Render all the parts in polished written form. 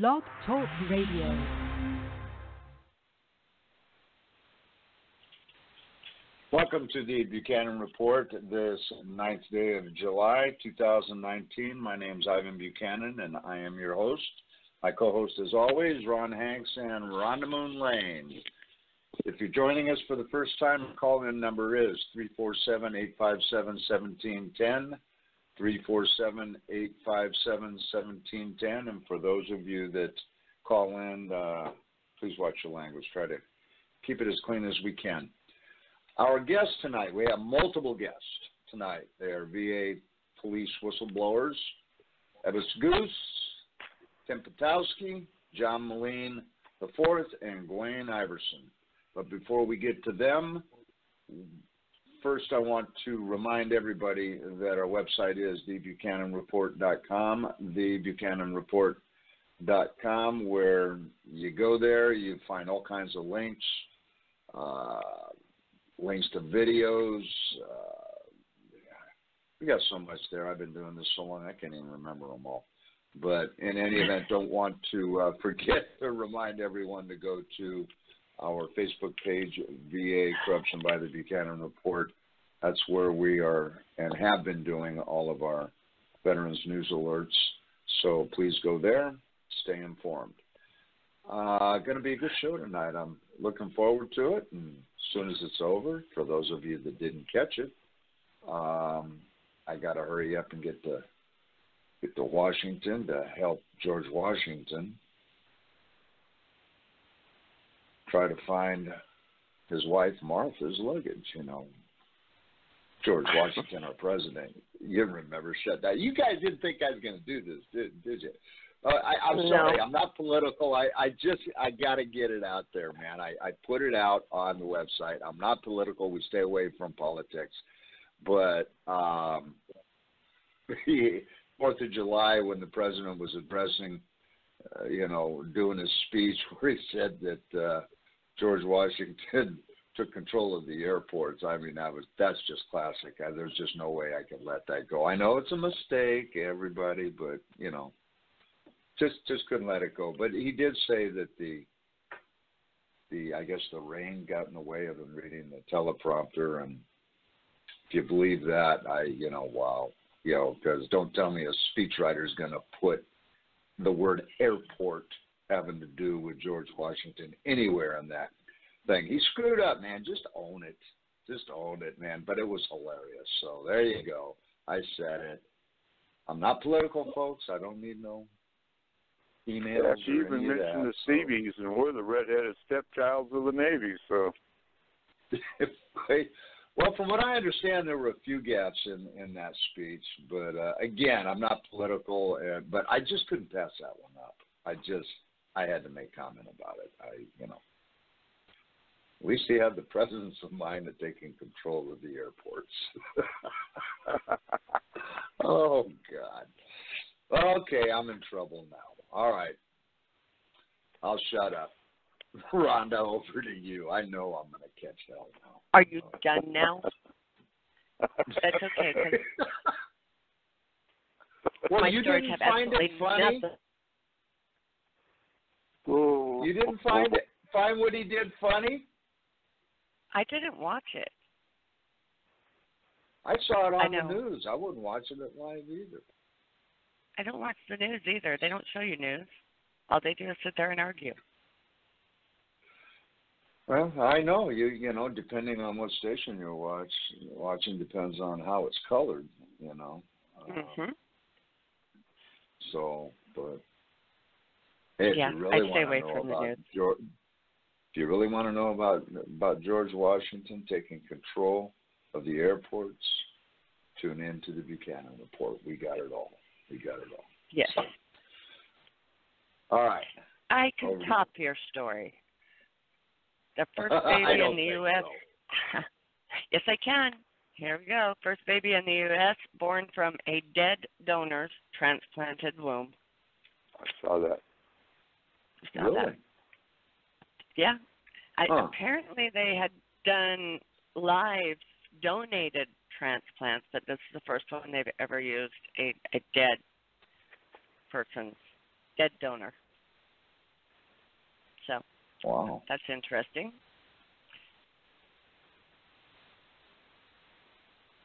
Blog Talk Radio. Welcome to the Buchanan Report, this 9th day of July, 2019. My name is Ivan Buchanan, and I am your host. My co-host, as always, Ron Hanks and Rhonda Moon Lane. If you're joining us for the first time, the call-in number is 347-857-1710, 347-857-1710. And for those of you that call in, please watch your language. Try to keep it as clean as we can. Our guests tonight, we have multiple guests tonight. They are VA police whistleblowers, Edbtz Goose, Tim Petoskey, John Moline IV, and Gwain Ivorsson. But before we get to them, first I want to remind everybody that our website is thebuchananreport.com, thebuchananreport.com, where you go there, you find all kinds of links, links to videos. We got so much there. I've been doing this so long, I can't even remember them all. But in any event, don't want to forget to remind everyone to go to our Facebook page, VA Corruption by the Buchanan Report. That's where we are and have been doing all of our veterans news alerts. So please go there, stay informed. Going to be a good show tonight. I'm looking forward to it. And as soon as it's over, for those of you that didn't catch it, I got to hurry up and get to Washington to help George Washington try to find his wife Martha's luggage. You know, George Washington, our president. You remember, shut down. You guys didn't think I was going to do this, did you? I'm sorry. I'm not political. I got to get it out there, man. I put it out on the website. I'm not political. We stay away from politics. But 4th of July, when the president was addressing, doing his speech where he said that George Washington took control of the airports. I mean, that's just classic. There's just no way I could let that go. I know it's a mistake, everybody, but, just couldn't let it go. But he did say that I guess the rain got in the way of him reading the teleprompter. And if you believe that, wow. Because don't tell me a speechwriter is going to put the word airport having to do with George Washington anywhere in that thing. He screwed up, man. Just own it. Just own it, man. But it was hilarious. So there you go. I said it. I'm not political, folks. I don't need no emails. Yeah, she even mentioned the Seabees, and we're the redheaded stepchilds of the Navy, so. Well, from what I understand, there were a few gaps in that speech. But, again, I'm not political, but I just couldn't pass that one up. I had to make comment about it. At least he had the presence of mind of taking control of the airports. Oh, God. Okay, I'm in trouble now. All right. I'll shut up. Rhonda, over to you. I know I'm going to catch hell now. Are you done now? That's okay. Well, my you stories didn't have find absolutely it funny? nothing. You didn't find what he did funny? I didn't watch it. I saw it on the news. I wasn't watching it live either. I don't watch the news either. They don't show you news. All they do is sit there and argue. Well, I know. You depending on what station you're watching depends on how it's colored, So, but hey, yeah, if you really I stay away want to from know the about news. if you really want to know about George Washington taking control of the airports, tune in to the Buchanan Report. We got it all. Yes. So, all right. I can top your story. The first baby in the U.S. So. Yes, I can. Here we go. First baby in the U.S. born from a dead donor's transplanted womb. I saw that. Really? Yeah. Apparently they had done live donated transplants, but this is the first one they've ever used a dead person's, dead donor. Wow. That's interesting.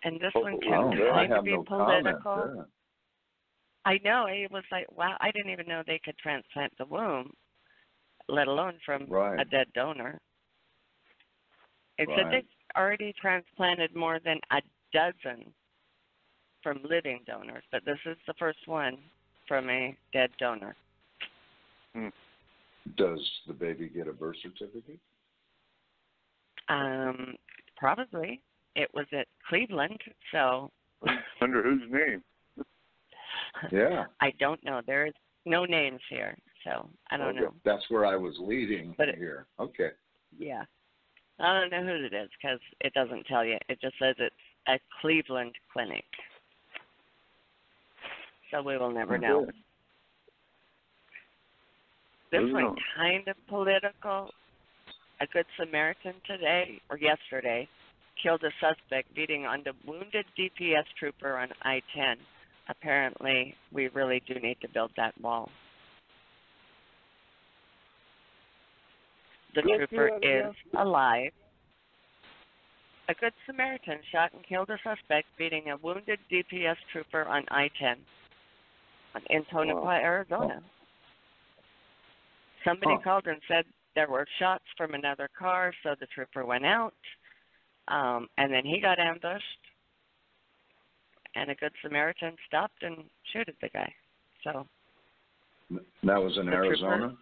And this one can I kind of have be no political. comment there. I know. It was like, wow, I didn't even know they could transplant the womb, let alone from a dead donor. It said they've already transplanted more than a dozen from living donors, but this is the first one from a dead donor. Does the baby get a birth certificate? Probably. It was at Cleveland, so. Under whose name? Yeah. I don't know. There is no names here, so I don't know. That's where I was leading here. Okay. Yeah. I don't know who it is because it doesn't tell you. It just says it's a Cleveland clinic. So we will never know. This one kind of political. A Good Samaritan today, or yesterday, killed a suspect beating on the wounded DPS trooper on I-10. Apparently, we really do need to build that wall. The trooper is alive. A Good Samaritan shot and killed a suspect beating a wounded DPS trooper on I-10 in Tonopah, Arizona. Somebody called and said there were shots from another car, so the trooper went out, and then he got ambushed, and a Good Samaritan stopped and shot the guy. So that was in Arizona?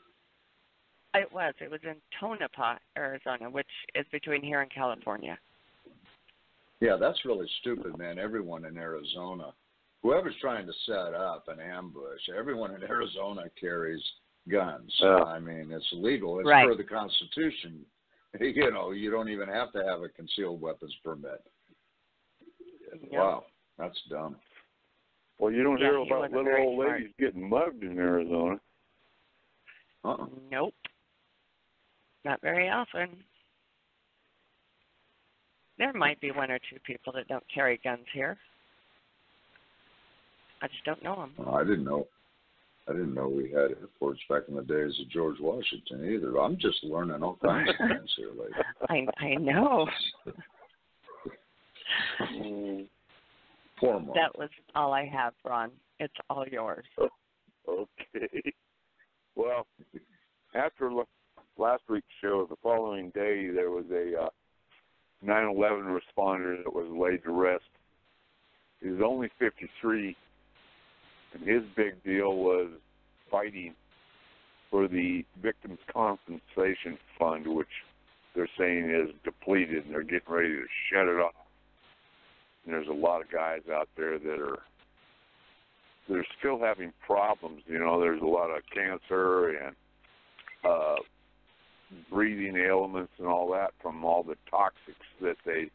It was in Tonopah, Arizona, which is between here and California. Yeah, that's really stupid, man. Everyone in Arizona, whoever's trying to set up an ambush, everyone in Arizona carries guns. I mean, it's legal. It's per the Constitution. You know, you don't even have to have a concealed weapons permit. Wow, that's dumb. Well, you don't hear about little old ladies getting mugged in Arizona. Nope. Not very often. There might be one or two people that don't carry guns here. I just don't know them. I didn't know we had airports back in the days of George Washington either. I'm just learning all kinds of things here lately. I know. Poor Mom. That was all I have, Ron. It's all yours. Okay. Well, after last week's show, the following day, there was a 9/11 responder that was laid to rest. He was only 53. And his big deal was fighting for the Victims' Compensation Fund, which they're saying is depleted, and they're getting ready to shut it off. And there's a lot of guys out there that are still having problems. You know, there's a lot of cancer and breathing ailments and all that from all the toxics that they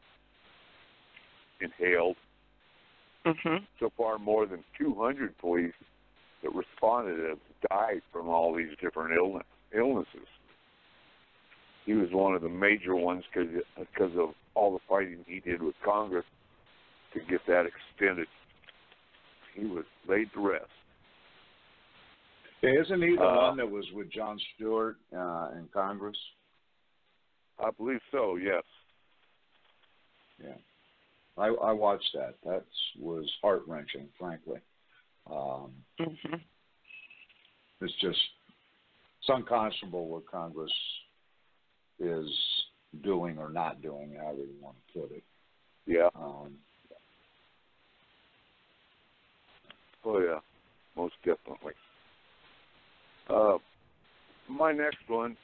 inhaled. So far, more than 200 police that responded have died from all these different illnesses. He was one of the major ones because of all the fighting he did with Congress to get that extended. He was laid to rest. Hey, isn't he the one that was with Jon Stewart in Congress? I believe so, yes. Yeah. I watched that. That was heart-wrenching, frankly. It's just, it's unconscionable what Congress is doing or not doing, however you want to put it. Yeah. Oh, yeah, most definitely. My next one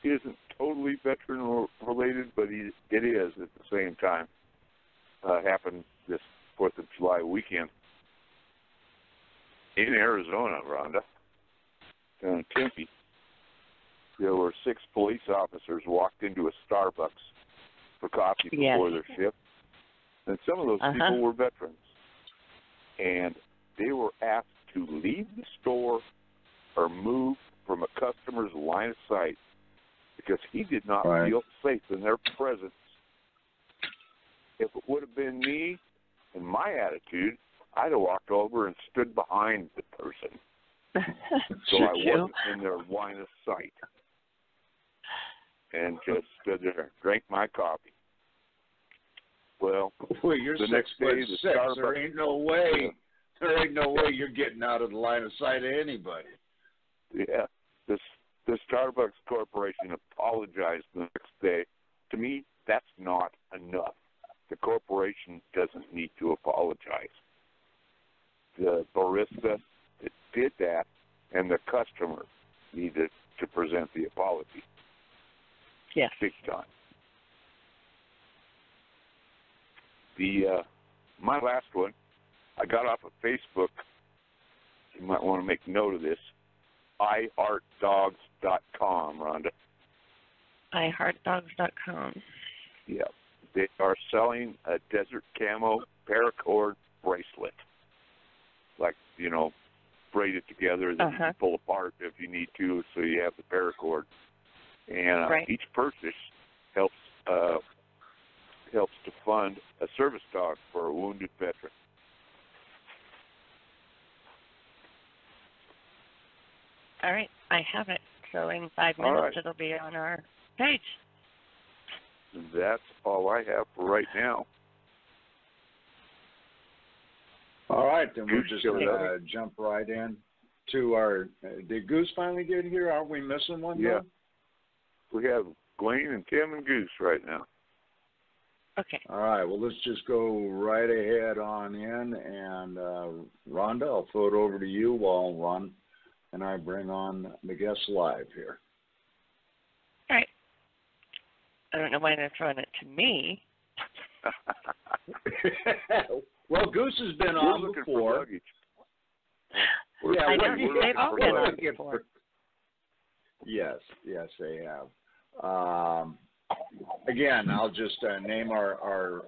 isn't totally veteran-related, but it is at the same time. Happened this 4th of July weekend in Arizona, Rhonda, down in Tempe. There were 6 police officers walked into a Starbucks for coffee before their shift, and some of those people were veterans. And they were asked to leave the store or move from a customer's line of sight because he did not feel safe in their presence. If it would have been me and my attitude, I'd have walked over and stood behind the person so I wasn't in their line of sight. and just stood there, drank my coffee. Well, you're the next day, the 6'6". Starbucks, There ain't no way. There ain't no way you're getting out of the line of sight of anybody. Yeah, the Starbucks Corporation apologized the next day. To me, that's not enough. The corporation doesn't need to apologize. The barista that did that and the customer needed to present the apology. Yes. Big time. My last one, I got off of Facebook. You might want to make note of this. iHeartDogs.com, Rhonda. iHeartDogs.com. Yeah. They are selling a desert camo paracord bracelet. Like, braid it together that you can pull apart if you need to, so you have the paracord. And each purchase helps to fund a service dog for a wounded veteran. All right, I have it. So in 5 minutes, it'll be on our page. That's all I have for right now. All right, then we're just going to jump right in to our. Did Goose finally get here? Aren't we missing one? Yeah. We have Gwain and Tim and Goose right now. Okay. All right, well, let's just go right ahead on in. And Rhonda, I'll throw it over to you while Ron and I bring on the guests live here. All right. I don't know why they're throwing it to me. Well, Goose has been on before. I know they've all been on before. Yes, they have. Again, I'll just name our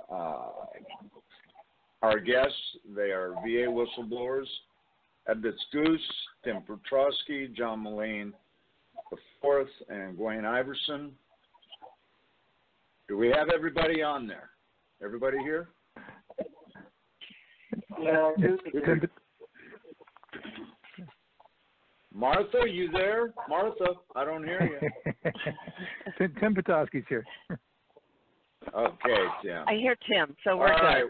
guests. They are VA Whistleblowers, Edbtz Goose, Tim Petoskey, John Moline IV, and Gwain Ivorsson. Do we have everybody on there? Everybody here? Yeah, Martha, you there? Martha, I don't hear you. Tim Petoskey's here. Okay, Tim. I hear Tim, so we're all good. Right.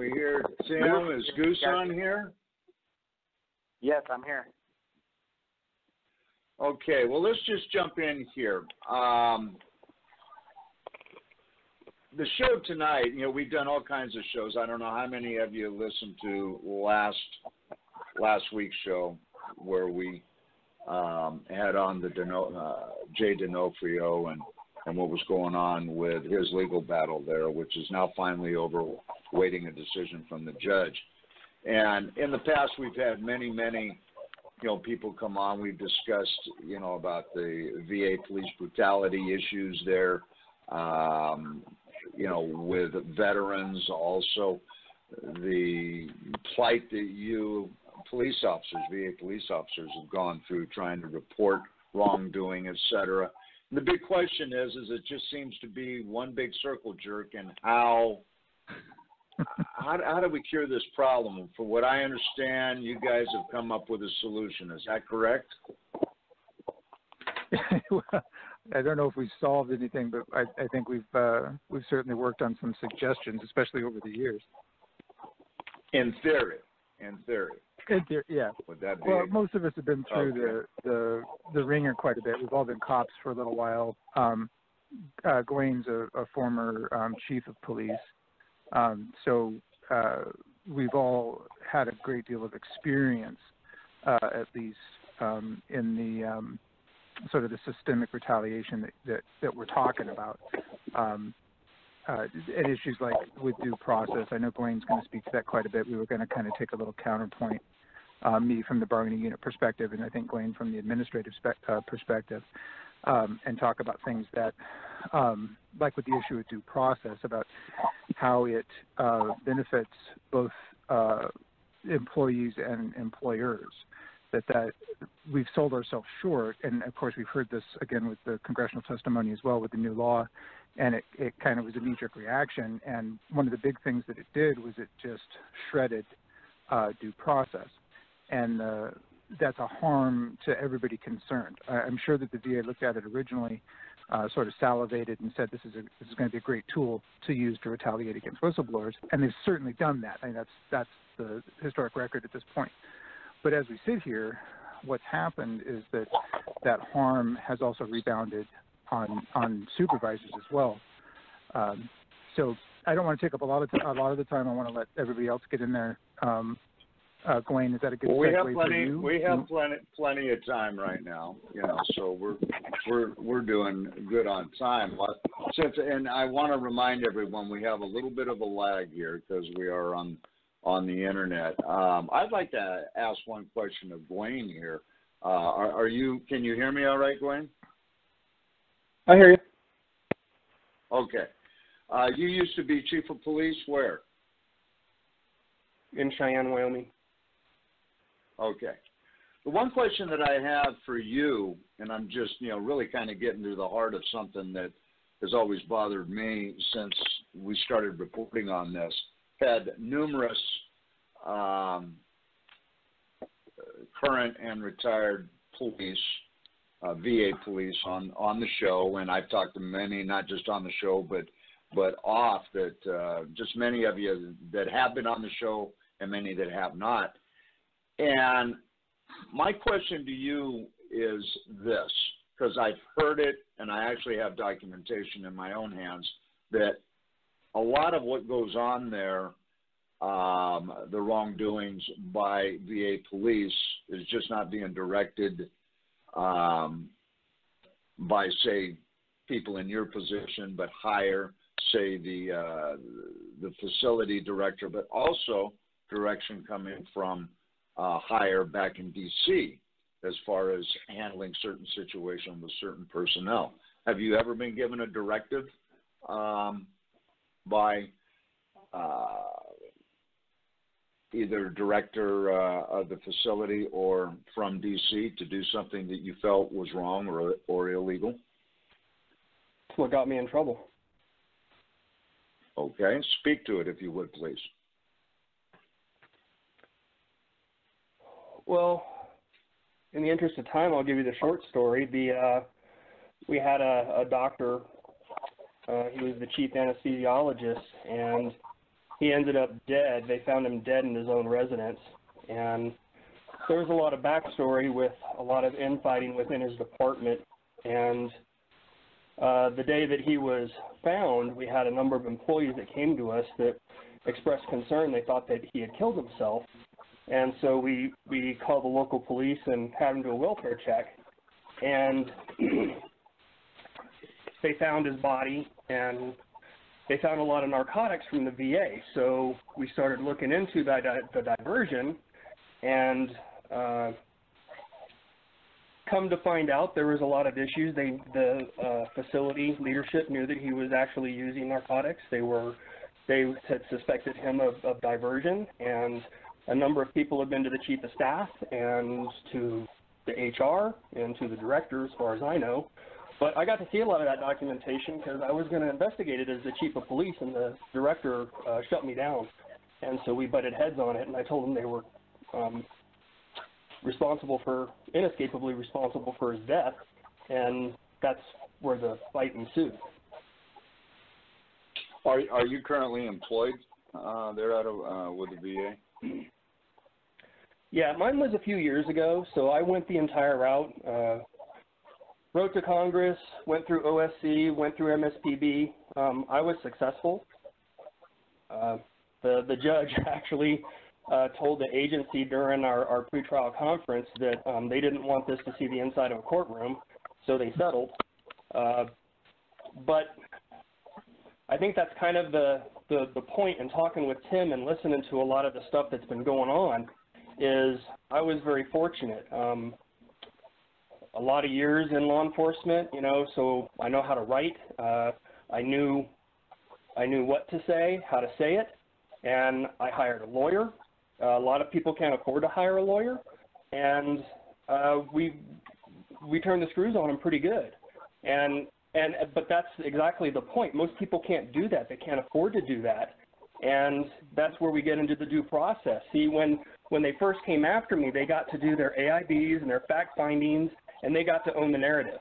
We hear Tim. Is Goose on here? Yes, I'm here. Okay, well, let's just jump in here. The show tonight, we've done all kinds of shows. I don't know how many of you listened to last week's show where we had on the Jay D'Onofrio and what was going on with his legal battle there, which is now finally over, waiting a decision from the judge. And in the past, we've had many, people come on. We've discussed, about the VA police brutality issues there, with veterans, also the plight that VA police officers have gone through trying to report wrongdoing, et cetera. And the big question is it just seems to be one big circle jerk, and how do we cure this problem? From what I understand, you guys have come up with a solution. Is that correct? Well, I don't know if we've solved anything, but I think we've certainly worked on some suggestions, especially over the years. In theory. Yeah. Would that be? Well, most of us have been through the ringer quite a bit. We've all been cops for a little while. Gwain's a former chief of police, so we've all had a great deal of experience, at least in the sort of the systemic retaliation that we're talking about, and issues like with due process. I know Gwain's going to speak to that quite a bit. We were going to kind of take a little counterpoint, me from the bargaining unit perspective, and I think Gwain from the administrative perspective, and talk about things that, like with the issue of due process, about how it benefits both employees and employers. That we've sold ourselves short, and of course we've heard this again with the congressional testimony as well with the new law, and it kind of was a knee-jerk reaction, and one of the big things that it did was it just shredded due process, and that's a harm to everybody concerned. I'm sure that the VA looked at it originally sort of salivated and said this is going to be a great tool to use to retaliate against whistleblowers, and they've certainly done that. I mean, that's the historic record at this point. But as we sit here, what's happened is that harm has also rebounded on supervisors as well. So I don't want to take up a lot of the time. I want to let everybody else get in there. Gwain, is that a good segue for you? We have plenty of time right now, so we're doing good on time. And I want to remind everyone we have a little bit of a lag here because we are on the internet. I'd like to ask one question of Gwain here. Can you hear me all right, Gwain? I hear you. Okay. You used to be chief of police where? In Cheyenne, Wyoming. Okay. The one question that I have for you, and I'm just, really kind of getting to the heart of something that has always bothered me since we started reporting on this, had numerous current and retired police, VA police on the show, and I've talked to many, not just on the show, but off, that just many of you that have been on the show and many that have not. And my question to you is this, because I've heard it, and I actually have documentation in my own hands, that a lot of what goes on there, the wrongdoings by VA police, is just not being directed by, say, people in your position, but higher, say, the facility director, but also direction coming from higher back in D.C. as far as handling certain situations with certain personnel. Have you ever been given a directive by either director of the facility or from D.C. to do something that you felt was wrong or illegal? That's what got me in trouble. Okay. Speak to it, if you would, please. Well, in the interest of time, I'll give you the short story. We had a doctor. He was the chief anesthesiologist, and he ended up dead. They found him dead in his own residence. And there was a lot of backstory with a lot of infighting within his department. And the day that he was found, we had a number of employees that came to us that expressed concern. They thought that he had killed himself. And so we called the local police and had him do a welfare check. And they found his body, and they found a lot of narcotics from the VA. So we started looking into the diversion, and come to find out there was a lot of issues. The facility leadership knew that he was actually using narcotics. They had suspected him of diversion, and a number of people have been to the chief of staff and to the HR and to the director, as far as I know. But I got to see a lot of that documentation because I was going to investigate it as the chief of police, and the director shut me down. And so we butted heads on it, and I told them they were inescapably responsible for his death, and that's where the fight ensued. Are you currently employed there with the VA? Yeah, mine was a few years ago, so I went the entire route. Wrote to Congress, went through OSC, went through MSPB. I was successful. The judge actually told the agency during our pretrial conference that they didn't want this to see the inside of a courtroom, so they settled. But I think that's kind of the point in talking with Tim and listening to a lot of the stuff that's been going on is I was very fortunate. A lot of years in law enforcement, so I know how to write. I knew what to say, how to say it, and I hired a lawyer. A lot of people can't afford to hire a lawyer, and we turned the screws on them pretty good. But that's exactly the point. Most people can't do that. They can't afford to do that. And that's where we get into the due process. See, when they first came after me, they got to do their AIBs and their fact findings, and they got to own the narrative.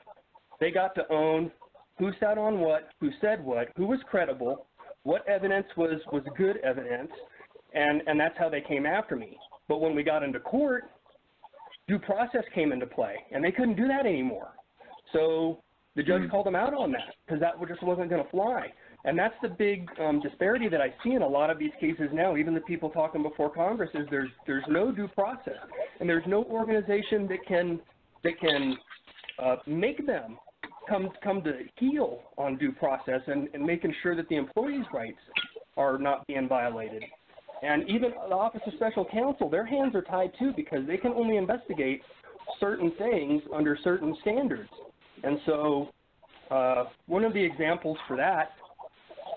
They got to own who sat on what, who said what, who was credible, what evidence was good evidence, and that's how they came after me. But when we got into court, due process came into play, and they couldn't do that anymore. So the judge called them out on that because that just wasn't going to fly. And that's the big disparity that I see in a lot of these cases now. Even the people talking before Congress is there's no due process, and there's no organization that can make them come to heel on due process and making sure that the employees' rights are not being violated. And even the Office of Special Counsel, their hands are tied too because they can only investigate certain things under certain standards. And so one of the examples for that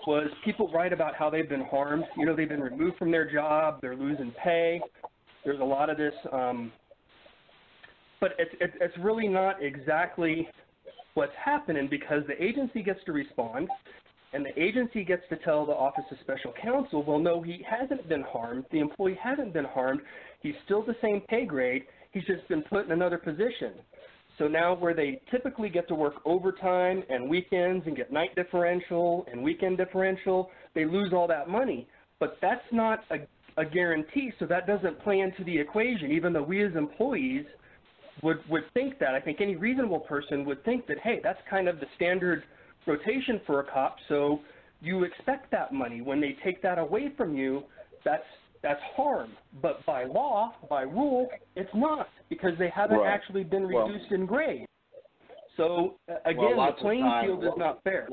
was people write about how they've been harmed. You know, they've been removed from their job, they're losing pay. There's a lot of this, but it's really not exactly what's happening because the agency gets to respond, and the agency gets to tell the Office of Special Counsel, well, no, he hasn't been harmed. The employee hasn't been harmed. He's still the same pay grade. He's just been put in another position. So now where they typically get to work overtime and weekends and get night differential and weekend differential, they lose all that money. But that's not a guarantee, so that doesn't play into the equation, even though we as employees would think that. I think any reasonable person would think that, hey, that's kind of the standard rotation for a cop, so you expect that money. When they take that away from you, that's harm. But by law, by rule, it's not, because they haven't actually been reduced in grade. So, again, the playing field is not fair.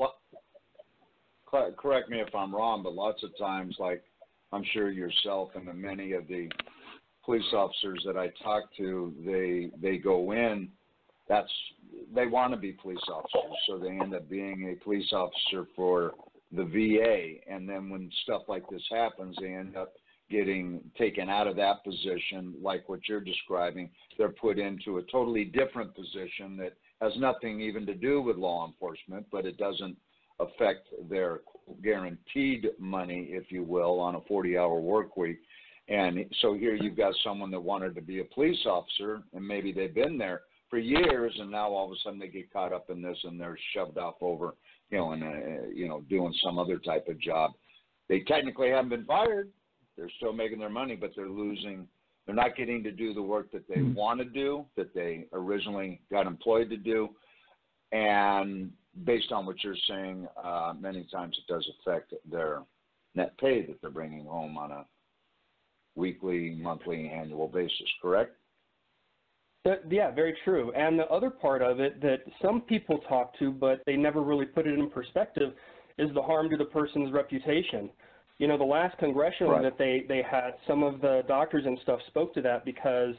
Correct me if I'm wrong, but lots of times, like I'm sure yourself and many of the police officers that I talk to, they go in, they want to be police officers, so they end up being a police officer for the VA, and then when stuff like this happens, they end up getting taken out of that position, like what you're describing. They're put into a totally different position that has nothing even to do with law enforcement, but it doesn't affect their guaranteed money, if you will, on a 40-hour work week. And so here you've got someone that wanted to be a police officer, and maybe they've been there for years, and now all of a sudden they get caught up in this and they're shoved off over, doing some other type of job. They technically haven't been fired. They're still making their money, but they're not getting to do the work that they want to do, that they originally got employed to do. And based on what you're saying, many times it does affect their net pay that they're bringing home on a weekly, monthly, annual basis, correct? Yeah, very true. And the other part of it that some people talk to, but they never really put it in perspective, is the harm to the person's reputation. You know, the last congressional that they had, some of the doctors and stuff spoke to that because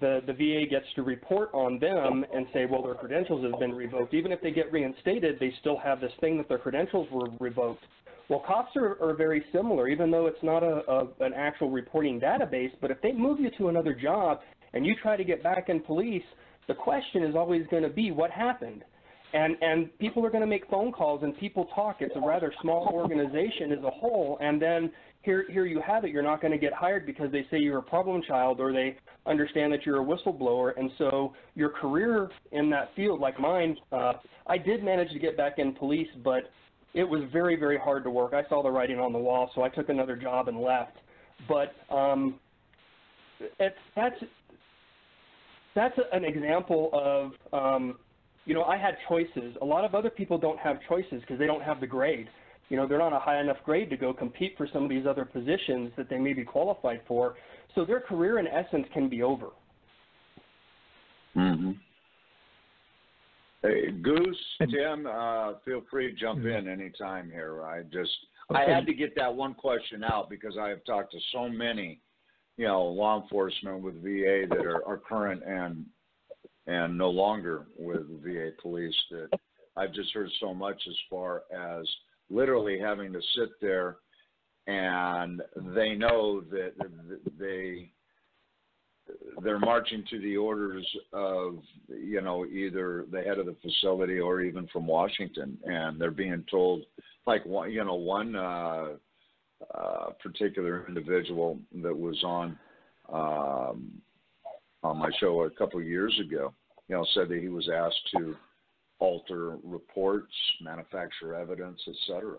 the VA gets to report on them and say, well, their credentials have been revoked. Even if they get reinstated, they still have this thing that their credentials were revoked. Well, cops are very similar, even though it's not an actual reporting database. But if they move you to another job and you try to get back in police, the question is always going to be, what happened? And people are going to make phone calls and people talk. It's a rather small organization as a whole, and then here you have it. You're not going to get hired because they say you're a problem child or they understand that you're a whistleblower. And so your career in that field, like mine, I did manage to get back in police, but it was very, very hard to work. I saw the writing on the wall, so I took another job and left. But that's an example of I had choices. A lot of other people don't have choices because they don't have the grade. You know, they're not a high enough grade to go compete for some of these other positions that they may be qualified for. So their career, in essence, can be over. Mm-hmm. Hey, Goose, Tim, feel free to jump in anytime here. I had to get that one question out because I have talked to so many, law enforcement with VA that are current and no longer with VA police, that I've just heard so much as far as literally having to sit there and they know that they're marching to the orders of, either the head of the facility or even from Washington, and they're being told, like, one particular individual that was on my show a couple of years ago, said that he was asked to alter reports, manufacture evidence, etc.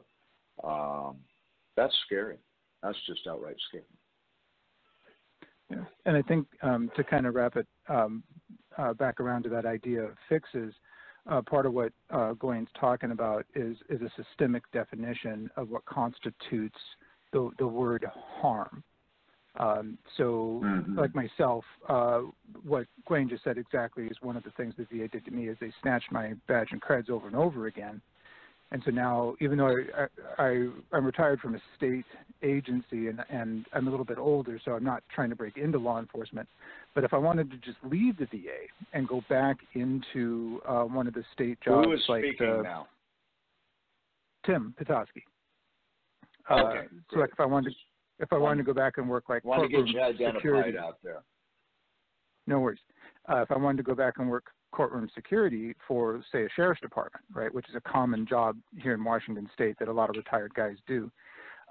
That's scary. That's just outright scary. Yeah. And I think to kind of wrap it back around to that idea of fixes, part of what Gwain's talking about is a systemic definition of what constitutes the word harm. Like myself, what Gwain just said exactly is one of the things the VA did to me is they snatched my badge and creds over and over again. And so now, even though I'm retired from a state agency and I'm a little bit older, so I'm not trying to break into law enforcement, but if I wanted to just leave the VA and go back into one of the state jobs, who is like speaking now? Tim Petoskey. Okay. So like if I wanted to go back and work like want to get you identified security, out there. No worries. If I wanted to go back and work courtroom security for, say, a sheriff's department, right, which is a common job here in Washington State that a lot of retired guys do,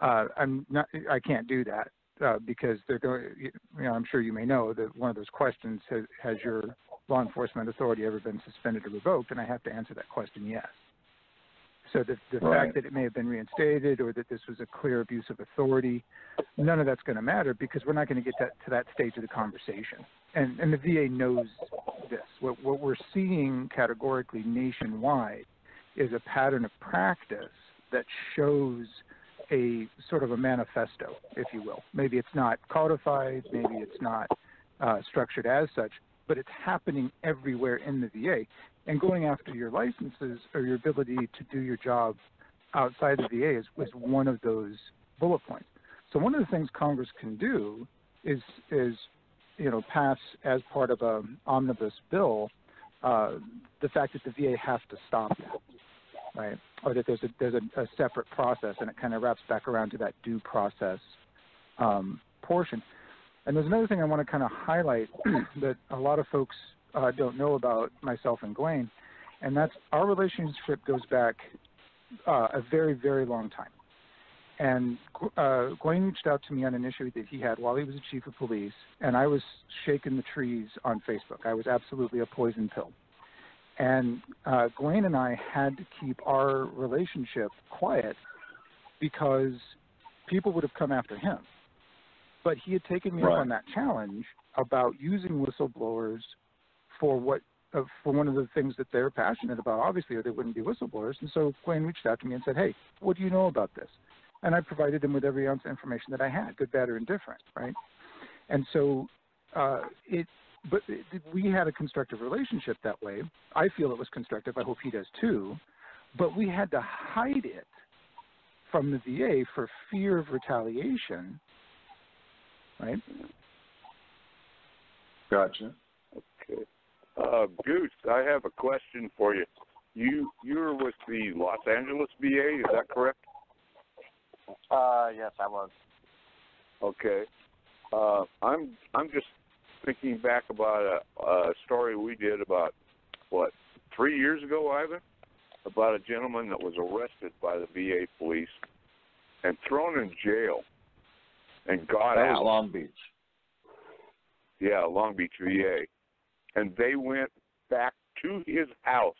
I can't do that because they're going. I'm sure you may know that one of those questions has your law enforcement authority ever been suspended or revoked, and I have to answer that question yes. So the fact that it may have been reinstated or that this was a clear abuse of authority, none of that's going to matter because we're not going to get to that stage of the conversation. And the VA knows this. What we're seeing categorically nationwide is a pattern of practice that shows a sort of a manifesto, if you will. Maybe it's not codified, maybe it's not structured as such, but it's happening everywhere in the VA. And going after your licenses or your ability to do your job outside the VA is one of those bullet points. So one of the things Congress can do is pass as part of an omnibus bill the fact that the VA has to stop that, right? Or that there's a separate process, and it kind of wraps back around to that due process portion. And there's another thing I want to kind of highlight that a lot of folks don't know about myself and Gwain, and that's our relationship goes back a very, very long time. And Gwain reached out to me on an issue that he had while he was the chief of police, and I was shaking the trees on Facebook. I was absolutely a poison pill. And Gwain and I had to keep our relationship quiet because people would have come after him. But he had taken me up on that challenge about using whistleblowers for one of the things that they're passionate about, obviously, or they wouldn't be whistleblowers. And so Gwain reached out to me and said, hey, what do you know about this? And I provided him with every ounce of information that I had, good, bad, or indifferent, right? And so we had a constructive relationship that way. I feel it was constructive. I hope he does too. But we had to hide it from the VA for fear of retaliation, right? Gotcha. Okay. Goose, I have a question for you. You're with the Los Angeles VA, is that correct? Yes, I was. Okay. I'm just thinking back about a story we did about 3 years ago, Ivan, about a gentleman that was arrested by the VA police and thrown in jail and got out. That was Long Beach. Yeah, Long Beach VA. And they went back to his house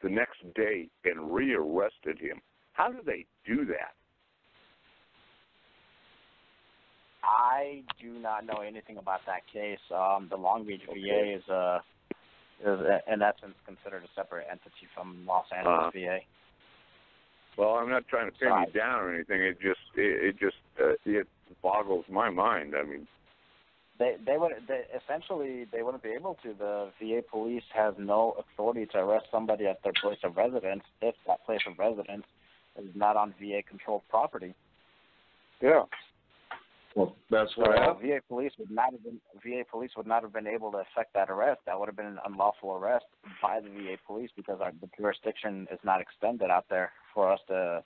the next day and rearrested him. How do they do that? I do not know anything about that case. The Long Beach VA is in essence considered a separate entity from Los Angeles VA. Well, I'm not trying to pin you down or anything. It just boggles my mind. I mean, they wouldn't be able to. The VA police has no authority to arrest somebody at their place of residence if that place of residence is not on VA controlled property. Yeah. Well, that's what VA police would not have been able to effect that arrest. That would have been an unlawful arrest by the VA police because the jurisdiction is not extended out there for us to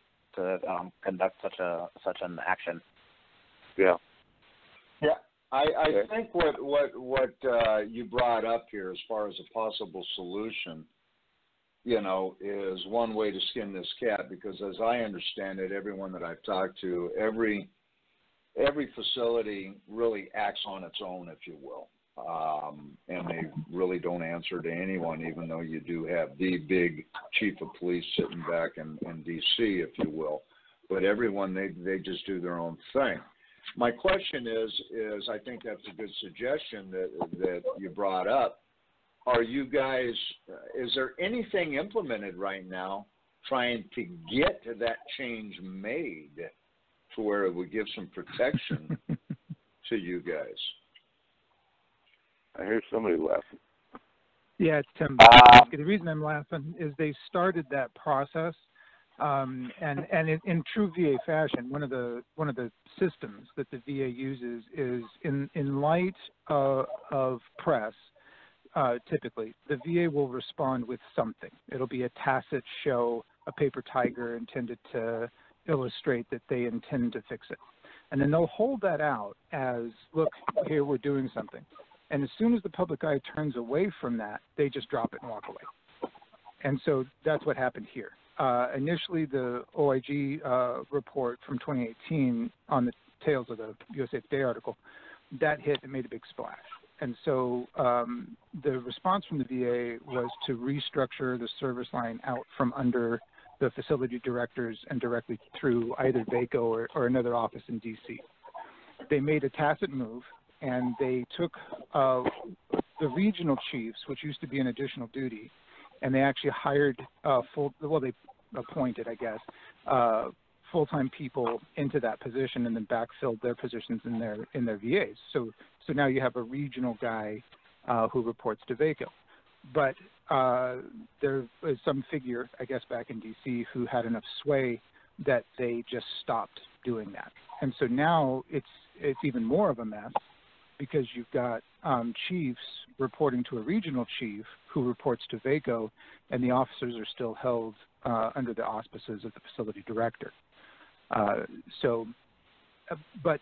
conduct such an action. Yeah. Yeah. I think what you brought up here as far as a possible solution, is one way to skin this cat because as I understand it, everyone that I've talked to, every facility really acts on its own, if you will. and they really don't answer to anyone, even though you do have the big chief of police sitting back in D.C., if you will. But everyone, they just do their own thing. My question is I think that's a good suggestion that you brought up. Are you guys, is there anything implemented right now trying to get that change made to where it would give some protection to you guys? I hear somebody laughing. Yeah, it's Tim. The reason I'm laughing is they started that process, and in true VA fashion, one of the systems that the VA uses is in light of press. Typically, the VA will respond with something. It'll be a tacit show, a paper tiger intended to illustrate that they intend to fix it. And then they'll hold that out as, look, here we're doing something. And as soon as the public eye turns away from that, they just drop it and walk away. And so that's what happened here. Initially, the OIG report from 2018 on the tails of the USA Today article, that hit and made a big splash. And so the response from the VA was to restructure the service line out from under the facility directors and directly through either VACO or another office in D.C. They made a tacit move, and they took the regional chiefs, which used to be an additional duty, and they actually hired they appointed, I guess, full-time people into that position and then backfilled their positions in their VAs. So now you have a regional guy who reports to VACO. But there was some figure, I guess, back in D.C. who had enough sway that they just stopped doing that. And so now it's even more of a mess because you've got chiefs reporting to a regional chief who reports to VACO, and the officers are still held under the auspices of the facility director. But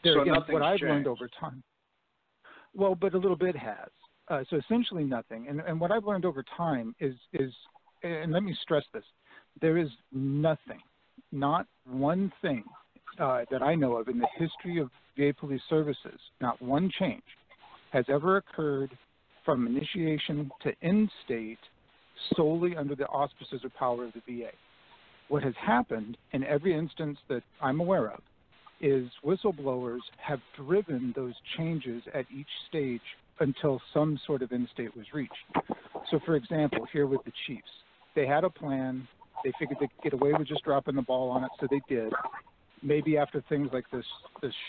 there again, what I've learned over time, well, but a little bit has. So essentially nothing. And what I've learned over time is, and let me stress this, there is nothing, not one thing that I know of in the history of VA police services, not one change has ever occurred from initiation to end state solely under the auspices or power of the VA. What has happened in every instance that I'm aware of is whistleblowers have driven those changes at each stage until some sort of end state was reached. So, for example, here with the chiefs, they had a plan. They figured they could get away with just dropping the ball on it, so they did. Maybe after things like this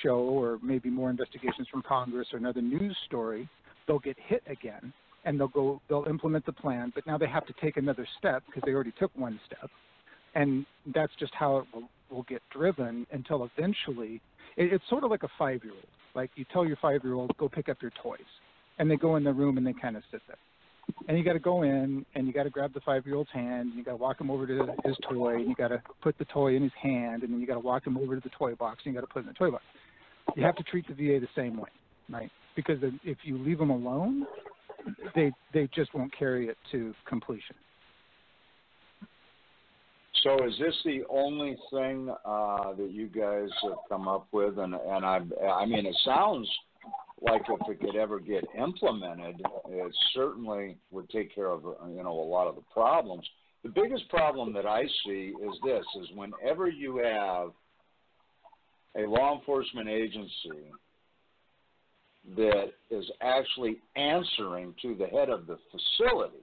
show, or maybe more investigations from Congress or another news story, they'll get hit again, and they'll implement the plan. But now they have to take another step because they already took one step, and that's just how it will get driven until eventually it's sort of like a 5-year-old. Like you tell your 5-year-old, go pick up your toys, and they go in their room and they kind of sit there. And you got to go in and you got to grab the 5-year-old's hand and you got to walk him over to his toy and you got to put the toy in his hand and then you got to walk him over to the toy box and you got to put it in the toy box. You have to treat the VA the same way, right? Because if you leave them alone, they just won't carry it to completion. So is this the only thing that you guys have come up with? And I mean, it sounds like if it could ever get implemented, it certainly would take care of, a lot of the problems. The biggest problem that I see is this, is whenever you have a law enforcement agency that is actually answering to the head of the facility,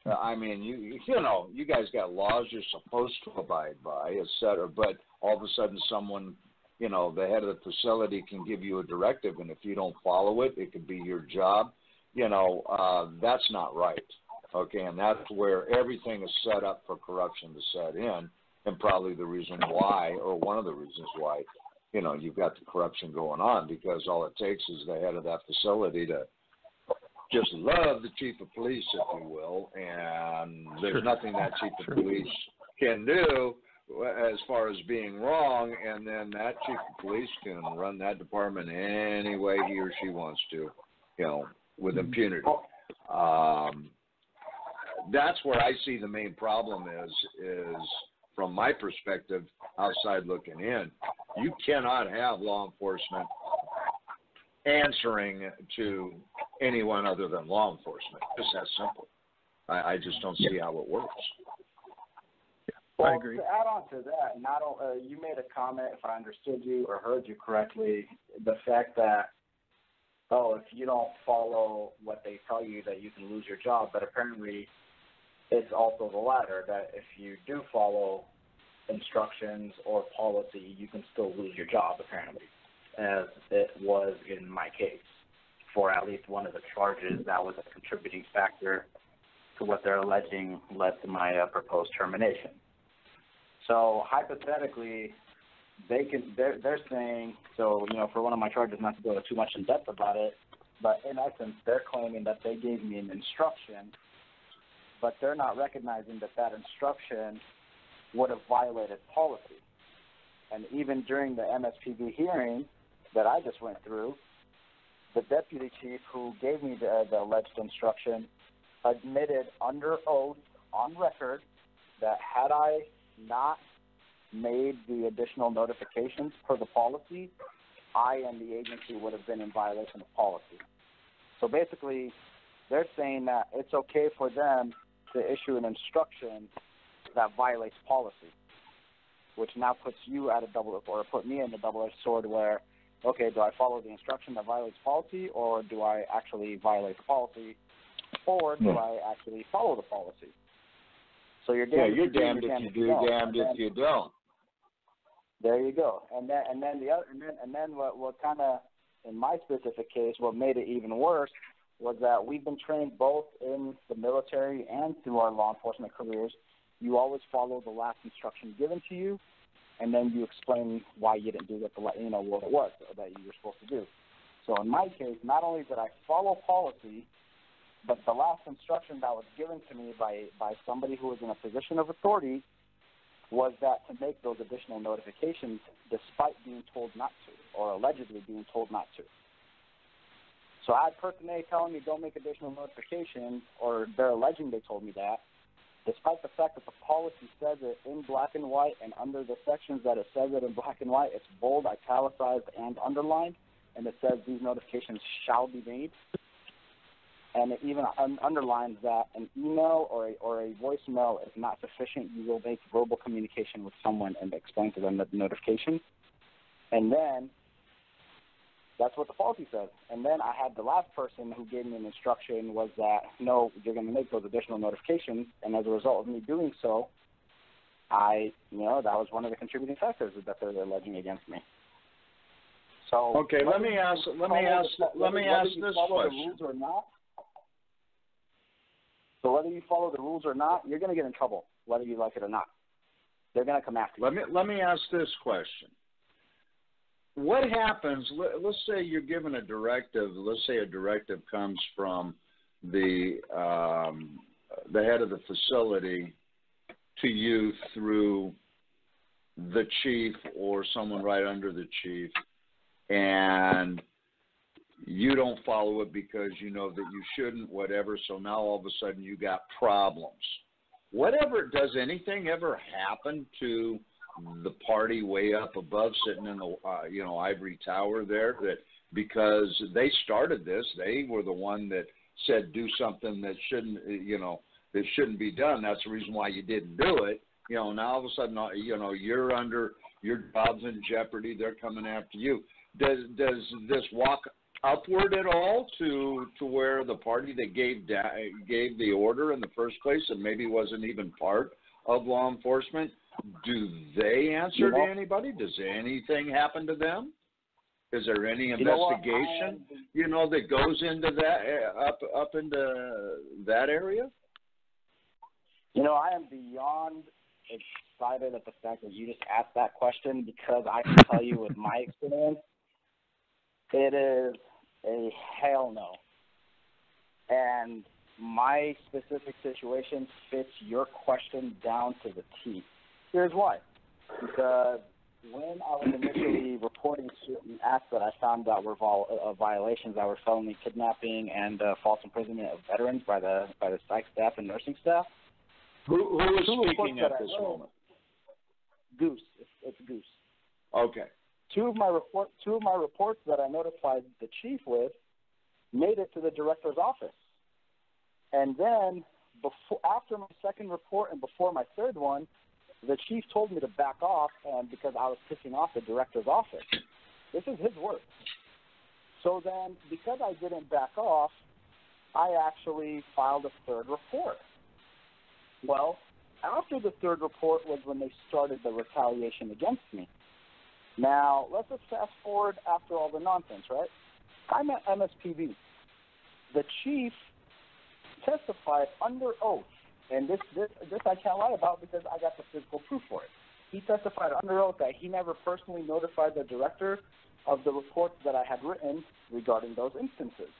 I mean, you guys got laws you're supposed to abide by, et cetera, but all of a sudden someone, the head of the facility can give you a directive, and if you don't follow it, it could be your job. That's not right, okay? And that's where everything is set up for corruption to set in, and probably the reason why, or one of the reasons why, you've got the corruption going on, because all it takes is the head of that facility to just love the chief of police, if you will, and there's nothing that chief of police can do as far as being wrong, and then that chief of police can run that department any way he or she wants to, with impunity. That's where I see the main problem is from my perspective, outside looking in. You cannot have law enforcement answering to anyone other than law enforcement. Just that simple. I just don't see how it works. Well, I agree. to add on to that, you made a comment, if I understood you or heard you correctly, the fact that, if you don't follow what they tell you, that you can lose your job. But apparently it's also the latter, that if you do follow instructions or policy, you can still lose your job, apparently, as it was in my case. For at least one of the charges, that was a contributing factor to what they're alleging led to my proposed termination. So hypothetically, they're saying, so, for one of my charges, not to go too much in depth about it, but in essence, they're claiming that they gave me an instruction, but they're not recognizing that instruction would have violated policy. And even during the MSPB hearing that I just went through, the deputy chief who gave me the alleged instruction admitted under oath on record that had I not made the additional notifications per the policy, I and the agency would have been in violation of policy. So basically, they're saying that it's okay for them to issue an instruction that violates policy, which now puts you at put me in the double-edged sword where, okay, do I follow the instruction that violates policy, or do I actually violate the policy, or do I actually follow the policy? So you're damned if you do, damned if you don't. There you go. And then what kind of, in my specific case, what made it even worse was that we've been trained both in the military and through our law enforcement careers. You always follow the last instruction given to you, and then you explain why you didn't do what what it was that you were supposed to do. So in my case, not only did I follow policy, but the last instruction that was given to me by somebody who was in a position of authority was that to make those additional notifications despite being told not to, or allegedly being told not to. So I had person A telling me don't make additional notifications, or they're alleging they told me that, despite the fact that the policy says it in black and white, and under the sections that it says it in black and white, it's bold, italicized, and underlined, and it says these notifications shall be made. And it even underlines that an email or a voicemail is not sufficient. You will make verbal communication with someone and explain to them the notification. And then that's what the policy says. And then I had the last person who gave me an instruction was that, no, you're going to make those additional notifications. And as a result of me doing so, that was one of the contributing factors that they're alleging against me. So okay, let me ask this question. Or not, so whether you follow the rules or not, you're going to get in trouble, whether you like it or not. They're going to come after you. Let me ask this question. What happens, let's say you're given a directive, let's say a directive comes from the head of the facility to you through the chief or someone right under the chief, and you don't follow it because you know that you shouldn't, whatever, so now all of a sudden you got problems. Does anything ever happen to the party way up above sitting in the, ivory tower there, that because they started this, they were the one that said do something that shouldn't be done. That's the reason why you didn't do it. Now all of a sudden, you're under, your job's in jeopardy. They're coming after you. Does this walk upward at all to where the party that gave the order in the first place and maybe wasn't even part of law enforcement, do they answer to anybody? Does anything happen to them? Is there any investigation, that goes into that, up into that area? I am beyond excited at the fact that you just asked that question, because I can tell you with my experience, it is a hell no. And my specific situation fits your question down to the T. Here's why. Because when I was initially reporting certain acts that I found out were violations, that were felony kidnapping and false imprisonment of veterans by the psych staff and nursing staff. Who is speaking at this moment? Goose. It's Goose. Okay. Two of my reports that I notified the chief with made it to the director's office. And then after my second report and before my third one, the chief told me to back off, and because I was pissing off the director's office. This is his words. So then, because I didn't back off, I actually filed a third report. Well, after the third report was when they started the retaliation against me. Now, let's just fast forward after all the nonsense, right? I'm at MSPB. The chief testified under oath, and this I can't lie about because I got the physical proof for it. He testified under oath that he never personally notified the director of the reports that I had written regarding those instances.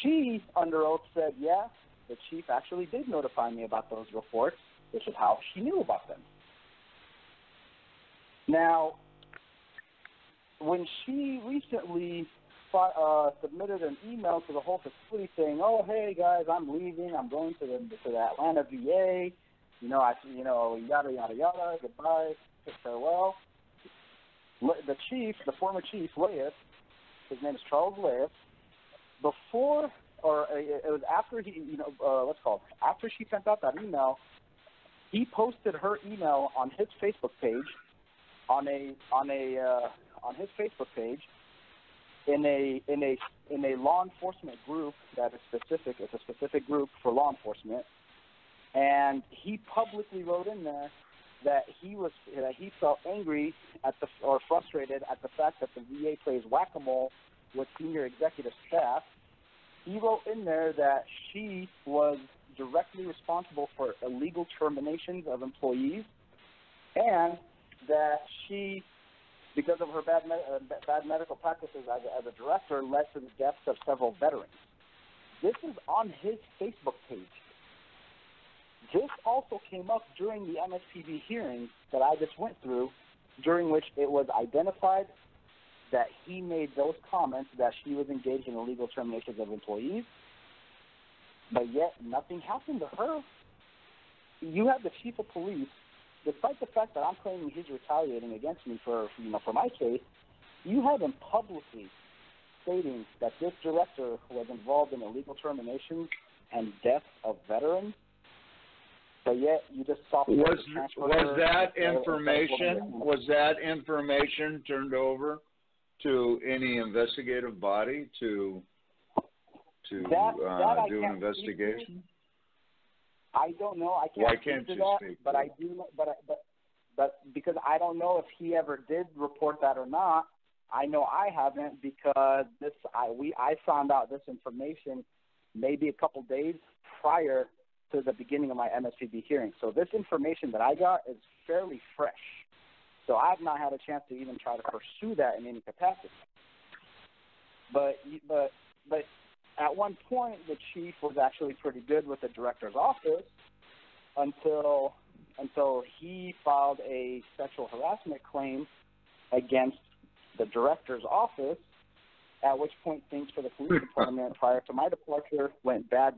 She, under oath, said, yeah, the chief actually did notify me about those reports, which is how she knew about them. Now, when she recently submitted an email to the whole facility saying, "Oh, hey guys, I'm leaving. I'm going to the Atlanta VA. Yada yada yada. Goodbye. Farewell." The chief, the former chief, Leif, his name is Charles Leif. It was after after she sent out that email, he posted her email on his Facebook page, on his Facebook page. In a law enforcement group that is specific, it's a specific group for law enforcement, and he publicly wrote in there that he felt angry or frustrated at the fact that the VA plays whack-a-mole with senior executive staff. He wrote in there that she was directly responsible for illegal terminations of employees, and that she, because of her bad medical practices as a director, led to the deaths of several veterans. This is on his Facebook page. This also came up during the MSPB hearing that I just went through, during which it was identified that he made those comments that she was engaged in illegal terminations of employees, but yet nothing happened to her. You have the chief of police, despite the fact that I'm claiming he's retaliating against me for my case, you have him publicly stating that this director was involved in illegal terminations and deaths of veterans, but yet you just saw. Was that information turned over to any investigative body to do an investigation? I don't know. I can't. Why can't you speak? But I do know. But because I don't know if he ever did report that or not. I know I haven't, because I found out this information maybe a couple days prior to the beginning of my MSPB hearing. So this information that I got is fairly fresh. So I've not had a chance to even try to pursue that in any capacity. But at one point, the chief was actually pretty good with the director's office until he filed a sexual harassment claim against the director's office, at which point things for the police department prior to my departure went bad,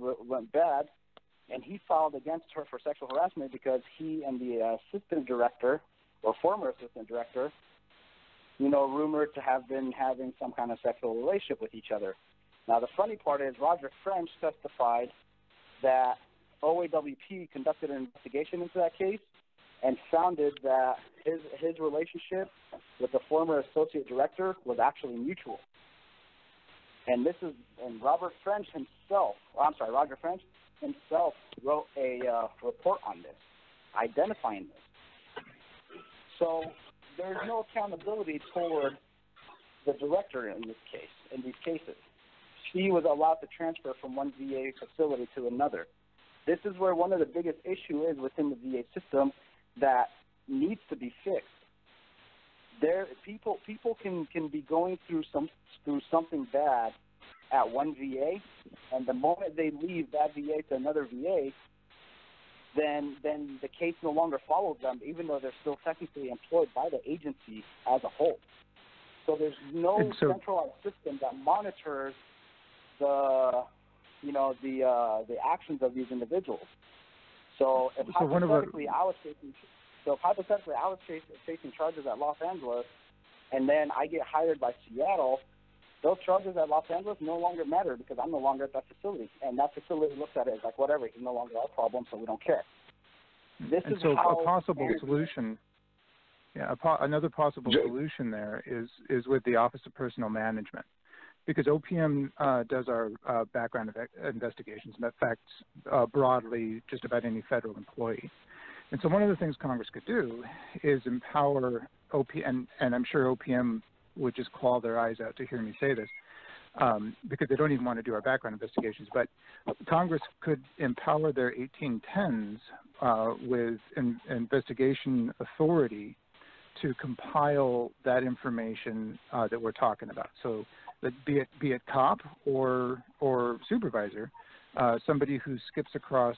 and he filed against her for sexual harassment because he and the assistant director, or former assistant director, rumored to have been having some kind of sexual relationship with each other. Now, the funny part is Roger French testified that OAWP conducted an investigation into that case and found that his relationship with the former associate director was actually mutual. And Roger French himself wrote a report on this, identifying this. So there's no accountability toward the director in these cases. She was allowed to transfer from one VA facility to another. This is where one of the biggest issues is within the VA system that needs to be fixed. People can be going through something bad at one VA, and the moment they leave that VA to another VA, then the case no longer follows them, even though they're still technically employed by the agency as a whole. So there's no centralized system that monitors the actions of these individuals. So if hypothetically I was facing charges at Los Angeles, and then I get hired by Seattle, those charges at Los Angeles no longer matter because I'm no longer at that facility. And that facility looks at it as like, whatever, he's no longer our problem, so we don't care. This and is so how a possible solution, another possible solution there is with the Office of Personnel Management, because OPM does our background investigations and affects broadly just about any federal employee. And so one of the things Congress could do is empower OPM, and I'm sure OPM would just claw their eyes out to hear me say this, because they don't even want to do our background investigations, but Congress could empower their 1810s with investigation authority to compile that information that we're talking about. So that be it cop or supervisor, somebody who skips across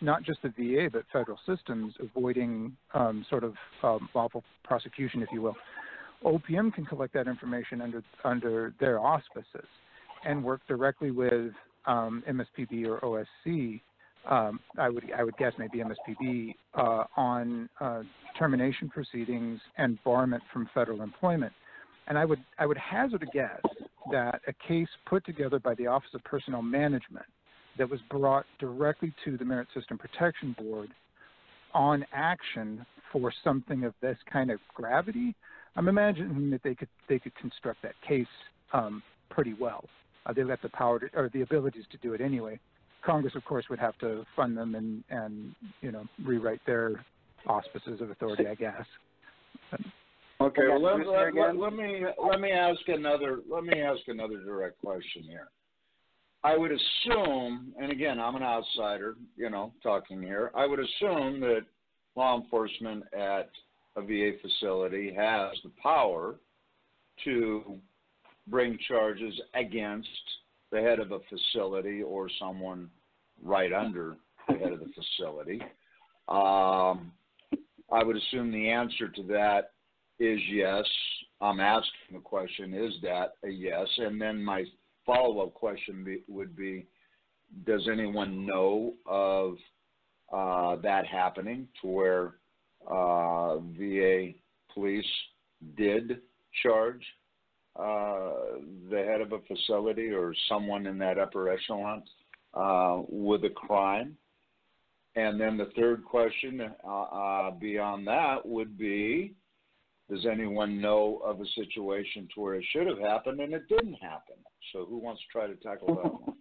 not just the VA but federal systems, avoiding sort of lawful prosecution, if you will. OPM can collect that information under their auspices and work directly with MSPB or OSC. I would guess maybe MSPB on termination proceedings and barment from federal employment. And I would hazard a guess that a case put together by the Office of Personnel Management that was brought directly to the Merit System Protection Board on action for something of this kind of gravity, I'm imagining that they could construct that case pretty well. They've got the power or the abilities to do it anyway. Congress, of course, would have to fund them and rewrite their auspices of authority, I guess. Okay, well, let me ask another direct question here. I would assume, and again, I'm an outsider, talking here. I would assume that law enforcement at a VA facility has the power to bring charges against the head of a facility or someone right under the head of the facility. I would assume the answer to that is yes. I'm asking the question, is that a yes? And then my follow-up question would be, does anyone know of that happening to where VA police did charge the head of a facility or someone in that upper echelon with a crime? And then the third question beyond that would be, does anyone know of a situation to where it should have happened and it didn't happen? So who wants to try to tackle that one?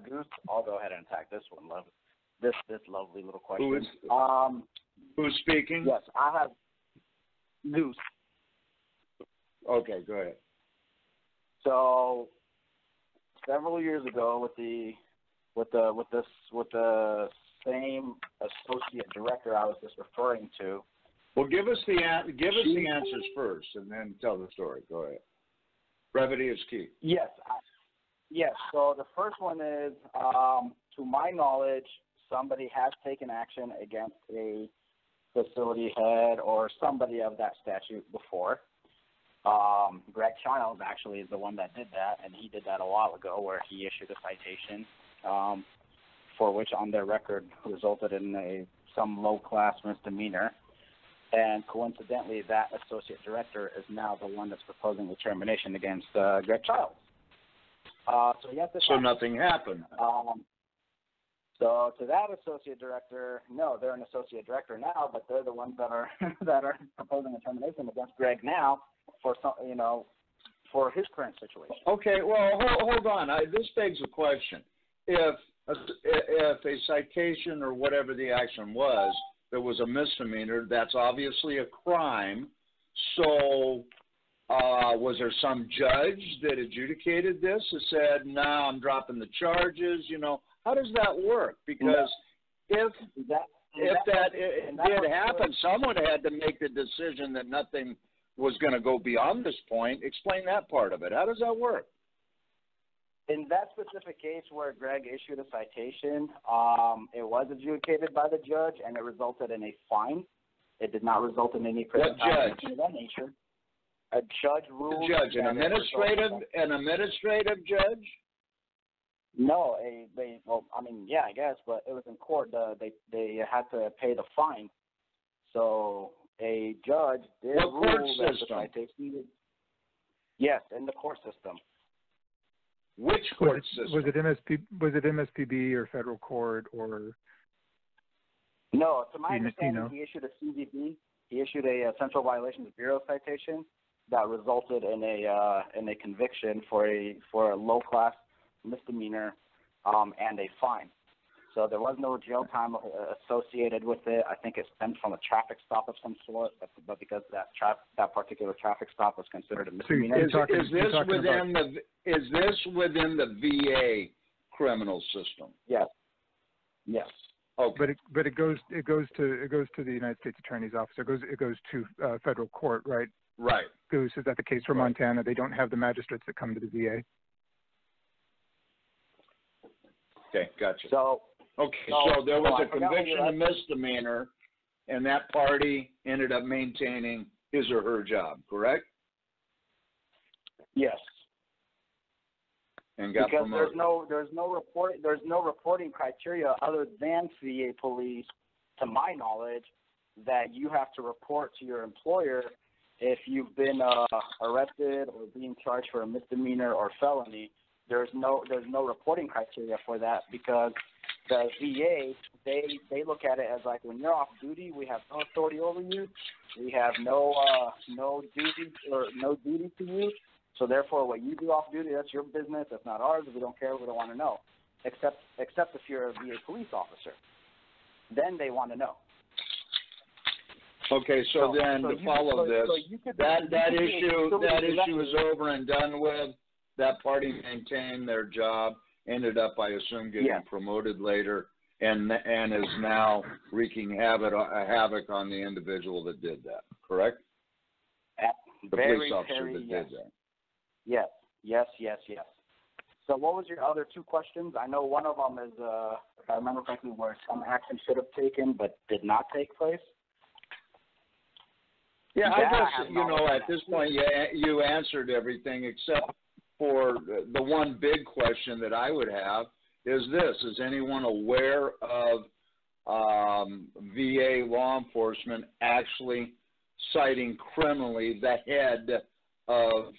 Goose, I'll go ahead and attack this one. This lovely little question. Who's speaking? Yes, I have Goose. Okay, go ahead. So several years ago, with the same associate director I was just referring to. Well, give us the answers first, and then tell the story. Go ahead. Brevity is key. Yes. Yes. So the first one is, to my knowledge, somebody has taken action against a facility head or somebody of that statute before. Greg Childs actually is the one that did that, and he did that a while ago, where he issued a citation for which, on their record, resulted in some low-class misdemeanor. And coincidentally, that associate director is now the one that's proposing the termination against Greg Childs. So nothing happened. So to that associate director, no, they're an associate director now, but they're the ones that are proposing a termination against Greg now for for his current situation. Okay, well, hold on. This begs the question: if a citation or whatever the action was, there was a misdemeanor, that's obviously a crime. So was there some judge that adjudicated this and said, "No, I'm dropping the charges"? How does that work? Because if that did happen, someone had to make the decision that nothing was going to go beyond this point. Explain that part of it. How does that work? In that specific case where Greg issued a citation, it was adjudicated by the judge, and it resulted in a fine. It did not result in any prison time of that nature. A judge ruled. A judge, an administrative judge? No, I guess, but it was in court. They had to pay the fine. So a judge did rule that the citation. Yes, in the court system. Which court system? Was it MSPB or federal court or? No, to my understanding, he issued a CVB. He issued a Central Violations Bureau citation that resulted in a conviction for a low class misdemeanor and a fine. So there was no jail time associated with it. I think it stemmed from a traffic stop of some sort, but because that particular traffic stop was considered a misdemeanor. Is this within the VA criminal system? Yes. Yes. Okay. But it goes to the United States Attorney's Office. It goes to federal court, right? Right. Goose, is that the case for Montana? They don't have the magistrates that come to the VA. Okay, gotcha. So there was a conviction of misdemeanor, and that party ended up maintaining his or her job, correct? Yes. And got because promoted. there's no reporting criteria other than VA police, to my knowledge, that you have to report to your employer if you've been arrested or being charged for a misdemeanor or felony. There's no reporting criteria for that, because the VA they look at it as like, when you're off duty, we have no authority over you. We have no duty to you. So therefore, what you do off duty, that's your business. That's not ours. We don't care. We don't want to know. Except if you're a VA police officer, then they want to know. Okay, so to follow this, that issue is over and done with. That party maintained their job, ended up, I assume, getting promoted later, and is now wreaking havoc on the individual that did that. Correct? The police officer that did that. Yes. So what was your other two questions? I know one of them is, if I remember correctly, where some action should have taken but did not take place. Yeah, I guess, at this point, you answered everything except for the one big question that I would have is this. Is anyone aware of VA law enforcement actually citing criminally the head of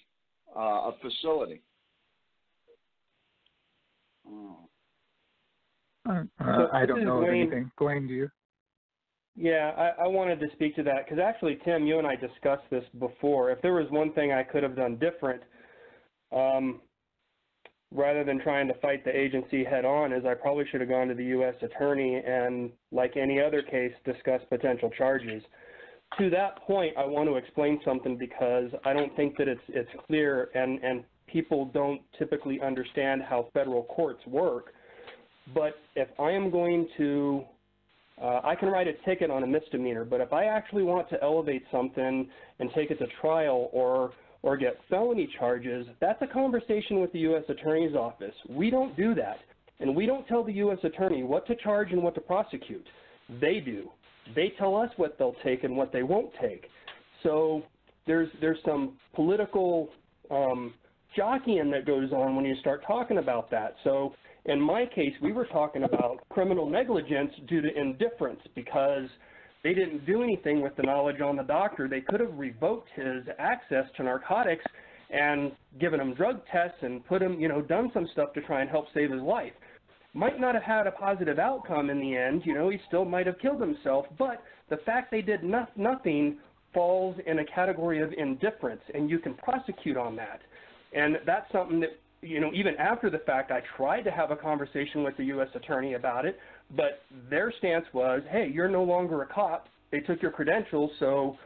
a facility? I don't know of anything. Gwain, do you? Yeah, I wanted to speak to that because actually, Tim, you and I discussed this before. If there was one thing I could have done different, rather than trying to fight the agency head on, is I probably should have gone to the U.S. Attorney and, like any other case, discuss potential charges. To that point, I want to explain something because I don't think that it's clear, and people don't typically understand how federal courts work. But if I am going to, I can write a ticket on a misdemeanor, but if I actually want to elevate something and take it to trial or get felony charges, that's a conversation with the U.S. Attorney's Office. We don't do that, and we don't tell the U.S. Attorney what to charge and what to prosecute. They do. They tell us what they'll take and what they won't take. So there's some political jockeying that goes on when you start talking about that. So in my case, we were talking about criminal negligence due to indifference because they didn't do anything with the knowledge on the doctor. They could have revoked his access to narcotics and given him drug tests and put him, done some stuff to try and help save his life. Might not have had a positive outcome in the end. He still might have killed himself. But the fact they did nothing falls in a category of indifference, and you can prosecute on that. And that's something that, even after the fact, I tried to have a conversation with the U.S. Attorney about it, but their stance was, hey, you're no longer a cop. They took your credentials, so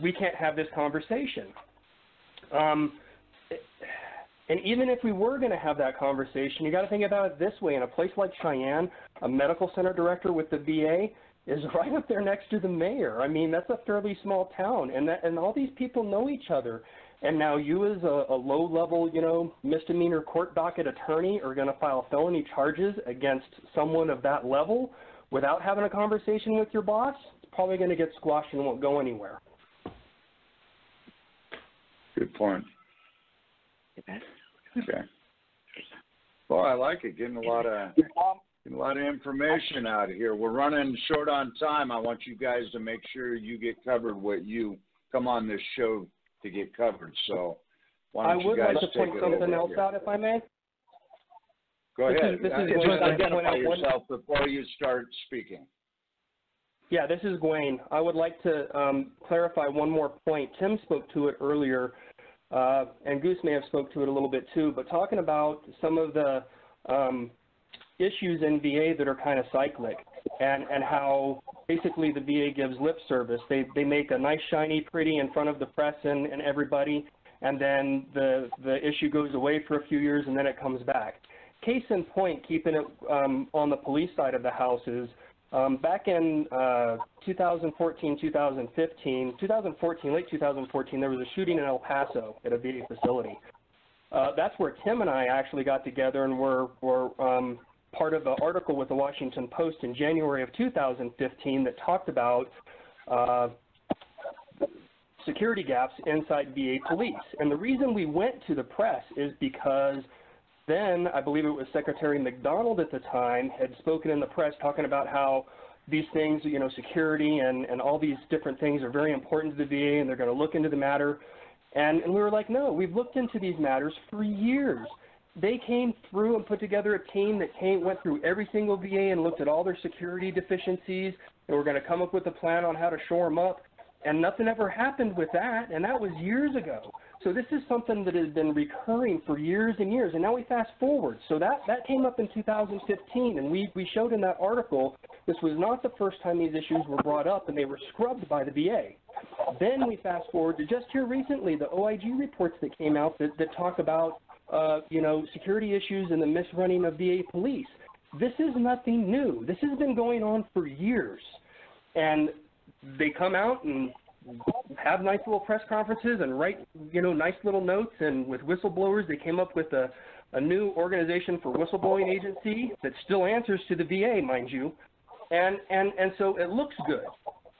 we can't have this conversation. And even if we were going to have that conversation, you got to think about it this way. In a place like Cheyenne, a medical center director with the VA is right up there next to the mayor. I mean, that's a fairly small town, and all these people know each other. And now you as a low-level, misdemeanor court docket attorney are going to file felony charges against someone of that level without having a conversation with your boss? It's probably going to get squashed and won't go anywhere. Good point. Okay. Well, I like it. Getting a lot of information out of here. We're running short on time. I want you guys to make sure you get covered what you come on this show to get covered. So Why don't I would you guys like to take point it something over else here? out, if I may. Go ahead. This is Just Gwain. identify yourself before you start speaking. Yeah, this is Gwain. I would like to clarify one more point. Tim spoke to it earlier, and Goose may have spoke to it a little bit too, but talking about some of the issues in VA that are kind of cyclic, and how basically the VA gives lip service. They make a nice, shiny, pretty in front of the press and everybody, and then the issue goes away for a few years and then it comes back. Case in point, keeping it on the police side of the house is back in 2014, 2014, late 2014, there was a shooting in El Paso at a VA facility. That's where Tim and I actually got together and were part of an article with the Washington Post in January of 2015 that talked about security gaps inside VA police. And the reason we went to the press is because then, I believe it was Secretary McDonald at the time, had spoken in the press talking about how these things, you know, security and all these different things are very important to the VA and they're going to look into the matter. And we were like, no, we've looked into these matters for years. They came through and put together a team that went through every single VA and looked at all their security deficiencies, and we're going to come up with a plan on how to shore them up. And nothing ever happened with that, and that was years ago. So this is something that has been recurring for years and years, and now we fast forward. So that came up in 2015, and we showed in that article this was not the first time these issues were brought up, and they were scrubbed by the VA. Then we fast forward to just here recently, the OIG reports that came out that talk about you know, security issues and the misrunning of VA police. This is nothing new. This has been going on for years. And they come out and have nice little press conferences and write, you know, nice little notes. And with whistleblowers, they came up with a new organization for whistleblowing agency that still answers to the VA, mind you. And so it looks good.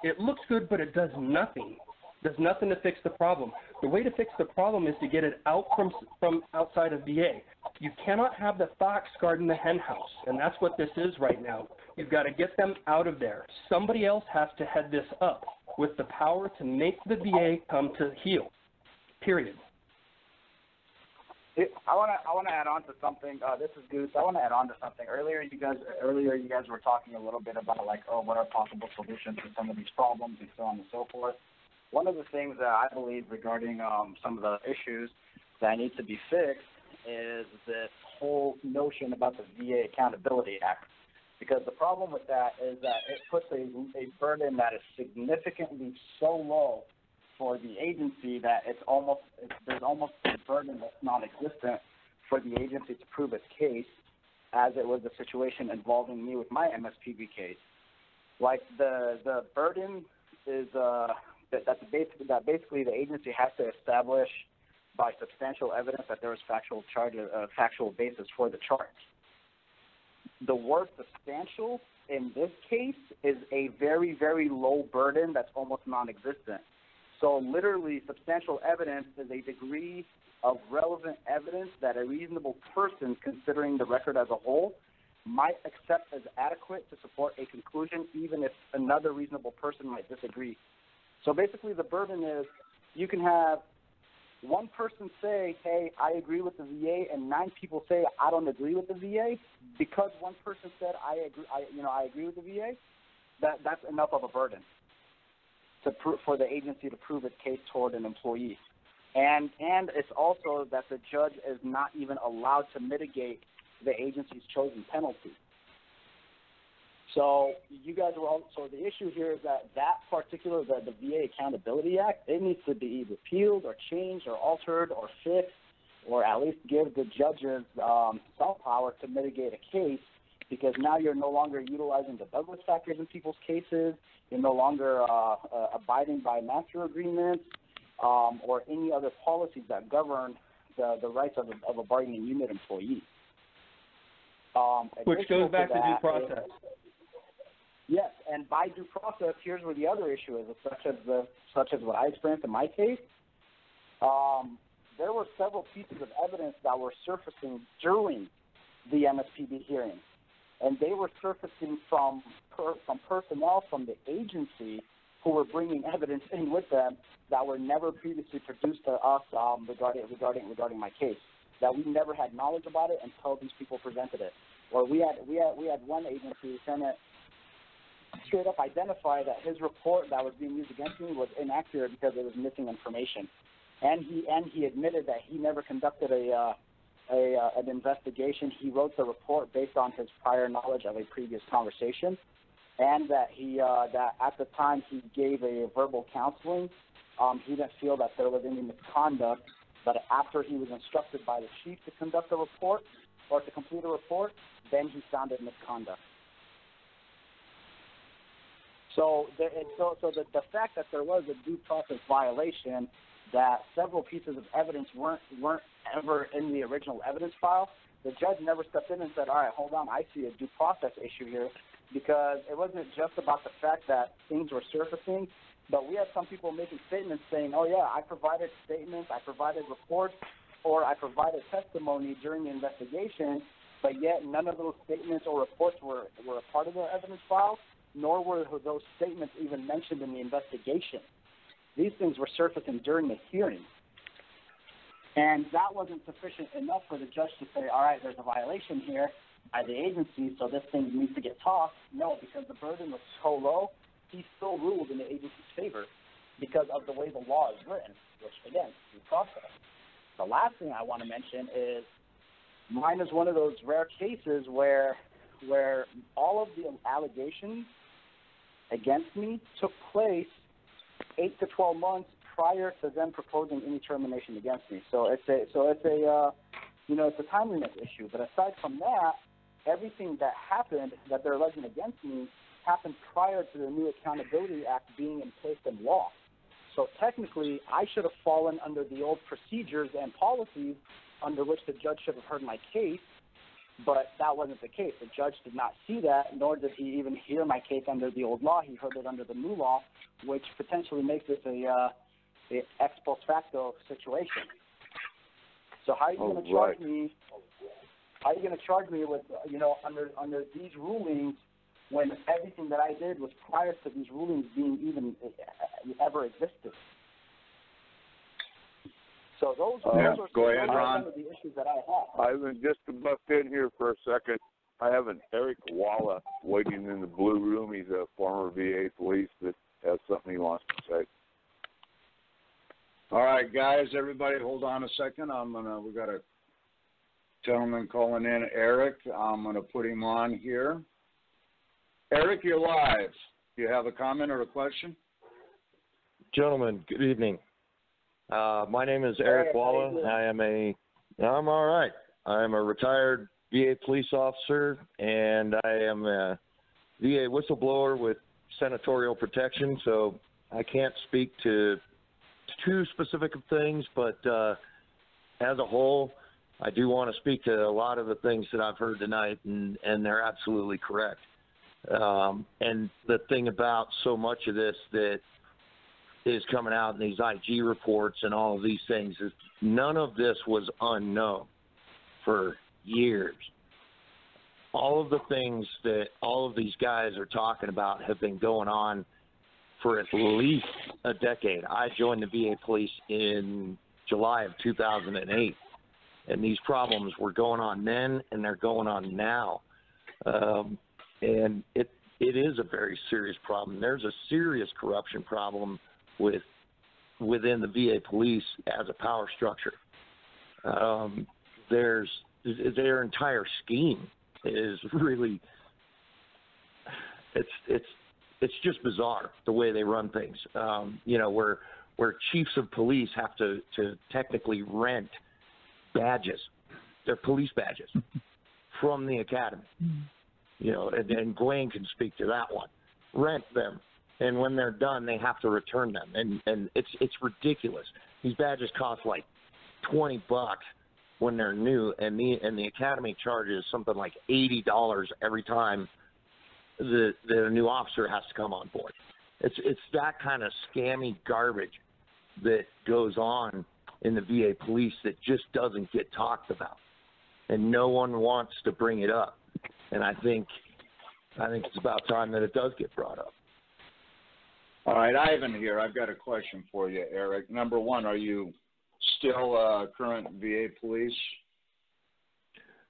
It looks good, but it does nothing. Does nothing to fix the problem. The way to fix the problem is to get it out from outside of VA. You cannot have the fox guarding the hen house, and that's what this is right now. You've got to get them out of there. Somebody else has to head this up with the power to make the VA come to heel, period. I want to add on to something. This is Goose. I want to add on to something. Earlier, you guys were talking a little bit about, like, oh, what are possible solutions to some of these problems and so on and so forth. One of the things that I believe regarding some of the issues that need to be fixed is this whole notion about the VA Accountability Act. Because the problem with that is that it puts a burden that is significantly so low for the agency that there's almost a burden that's non-existent for the agency to prove its case, as it was the situation involving me with my MSPB case. Like the burden is that basically the agency has to establish by substantial evidence that there was factual basis for the charge. The word substantial in this case is a very, very low burden that's almost non-existent. So literally, substantial evidence is a degree of relevant evidence that a reasonable person, considering the record as a whole, might accept as adequate to support a conclusion, even if another reasonable person might disagree. So basically, the burden is you can have one person say, hey, I agree with the VA, and 9 people say, I don't agree with the VA. Because one person said, I agree with the VA, that's enough of a burden for the agency to prove its case toward an employee. And it's also that the judge is not even allowed to mitigate the agency's chosen penalty. So so the issue here is that particular, the VA Accountability Act, it needs to be repealed or changed or altered or fixed, or at least give the judges some power to mitigate a case, because now you're no longer utilizing the Douglas factors in people's cases. You're no longer abiding by master agreements or any other policies that govern the rights of a bargaining unit employee. Which goes back to due process. Yes, and by due process, here's where the other issue is, such as what I experienced in my case. There were several pieces of evidence that were surfacing during the MSPB hearing, and they were surfacing from personnel from the agency who were bringing evidence in with them that were never previously produced to us regarding my case. That we never had knowledge about it until these people presented it. Or we had one agency straight up identify that his report that was being used against me was inaccurate because it was missing information, and he admitted that he never conducted an investigation. He wrote the report based on his prior knowledge of a previous conversation, and that that at the time he gave a verbal counseling, he didn't feel that there was any misconduct, but after he was instructed by the chief to conduct a report or to complete a report, then he found it misconduct. So the fact that there was a due process violation, that several pieces of evidence weren't ever in the original evidence file, the judge never stepped in and said, all right, hold on, I see a due process issue here, because it wasn't just about the fact that things were surfacing, but we had some people making statements saying, oh yeah, I provided statements, I provided reports, or I provided testimony during the investigation, but yet none of those statements or reports were a part of the evidence file, nor were those statements even mentioned in the investigation. These things were surfacing during the hearing. And that wasn't sufficient enough for the judge to say, all right, there's a violation here by the agency, so this thing needs to get tossed. No, because the burden was so low, he still ruled in the agency's favor because of the way the law is written, which, again, due process. The last thing I want to mention is mine is one of those rare cases where all of the allegations against me took place 8 to 12 months prior to them proposing any termination against me. So it's a timeliness issue. But aside from that, everything that happened that they're alleging against me happened prior to the new Accountability Act being in place in law. So technically, I should have fallen under the old procedures and policies under which the judge should have heard my case, but that wasn't the case. The judge did not see that, nor did he even hear my case under the old law. He heard it under the new law, which potentially makes this a ex post facto situation. So how are you going to charge me? How are you going to charge me with under these rulings when everything that I did was prior to these rulings being even ever existed? So those are some of the issues that I have. I've been just butt in here for a second. I have an Eric Walla waiting in the blue room. He's a former VA police that has something he wants to say. All right, guys, everybody, hold on a second. We got a gentleman calling in, Eric. I'm gonna put him on here. Eric, you're live. Do you have a comment or a question? Gentlemen, good evening. My name is Eric Walla. I'm all right. I'm a retired VA police officer, and I am a VA whistleblower with senatorial protection, so I can't speak to too specific of things, but as a whole, I do want to speak to a lot of the things that I've heard tonight, and they're absolutely correct. And the thing about so much of this that is coming out in these IG reports and all of these things is none of this was unknown for years. All of the things that all of these guys are talking about have been going on for at least a decade. I joined the VA police in July of 2008, and these problems were going on then and they're going on now. And it is a very serious problem. There's a serious corruption problem within the VA police as a power structure. Their entire scheme is really it's just bizarre the way they run things. Where chiefs of police have to technically rent badges, their police badges, from the academy. And Gwain can speak to that one. Rent them, and when they're done, they have to return them, and it's ridiculous. These badges cost like $20 when they're new, and the academy charges something like $80 every time the new officer has to come on board. It's that kind of scammy garbage that goes on in the VA police that just doesn't get talked about, and no one wants to bring it up. And I think it's about time that it does get brought up. All right, Ivan here. I've got a question for you, Eric. Number one, are you still current VA police?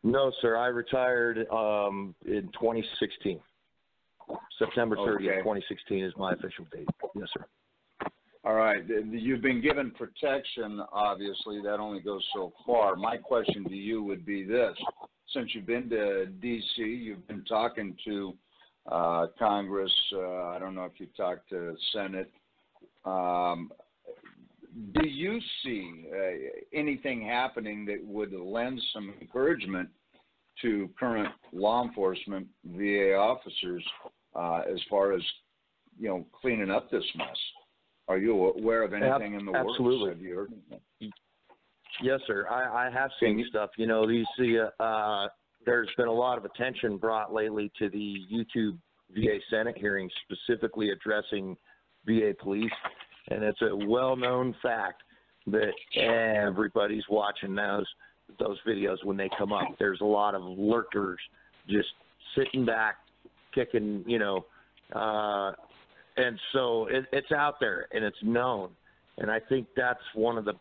No, sir. I retired in 2016. September 30th, 2016 is my official date. Yes, sir. All right. You've been given protection, obviously. That only goes so far. My question to you would be this. Since you've been to D.C., you've been talking to Congress. I don't know if you talked to Senate. Do you see anything happening that would lend some encouragement to current law enforcement VA officers as far as, cleaning up this mess? Are you aware of anything in the works? Absolutely. Have you heard anything? Yes, sir. I have seen stuff. There's been a lot of attention brought lately to the YouTube VA Senate hearings, specifically addressing VA police, and it's a well-known fact that everybody's watching those videos when they come up. There's a lot of lurkers just sitting back, kicking, and so it's out there and it's known. And I think that's one of the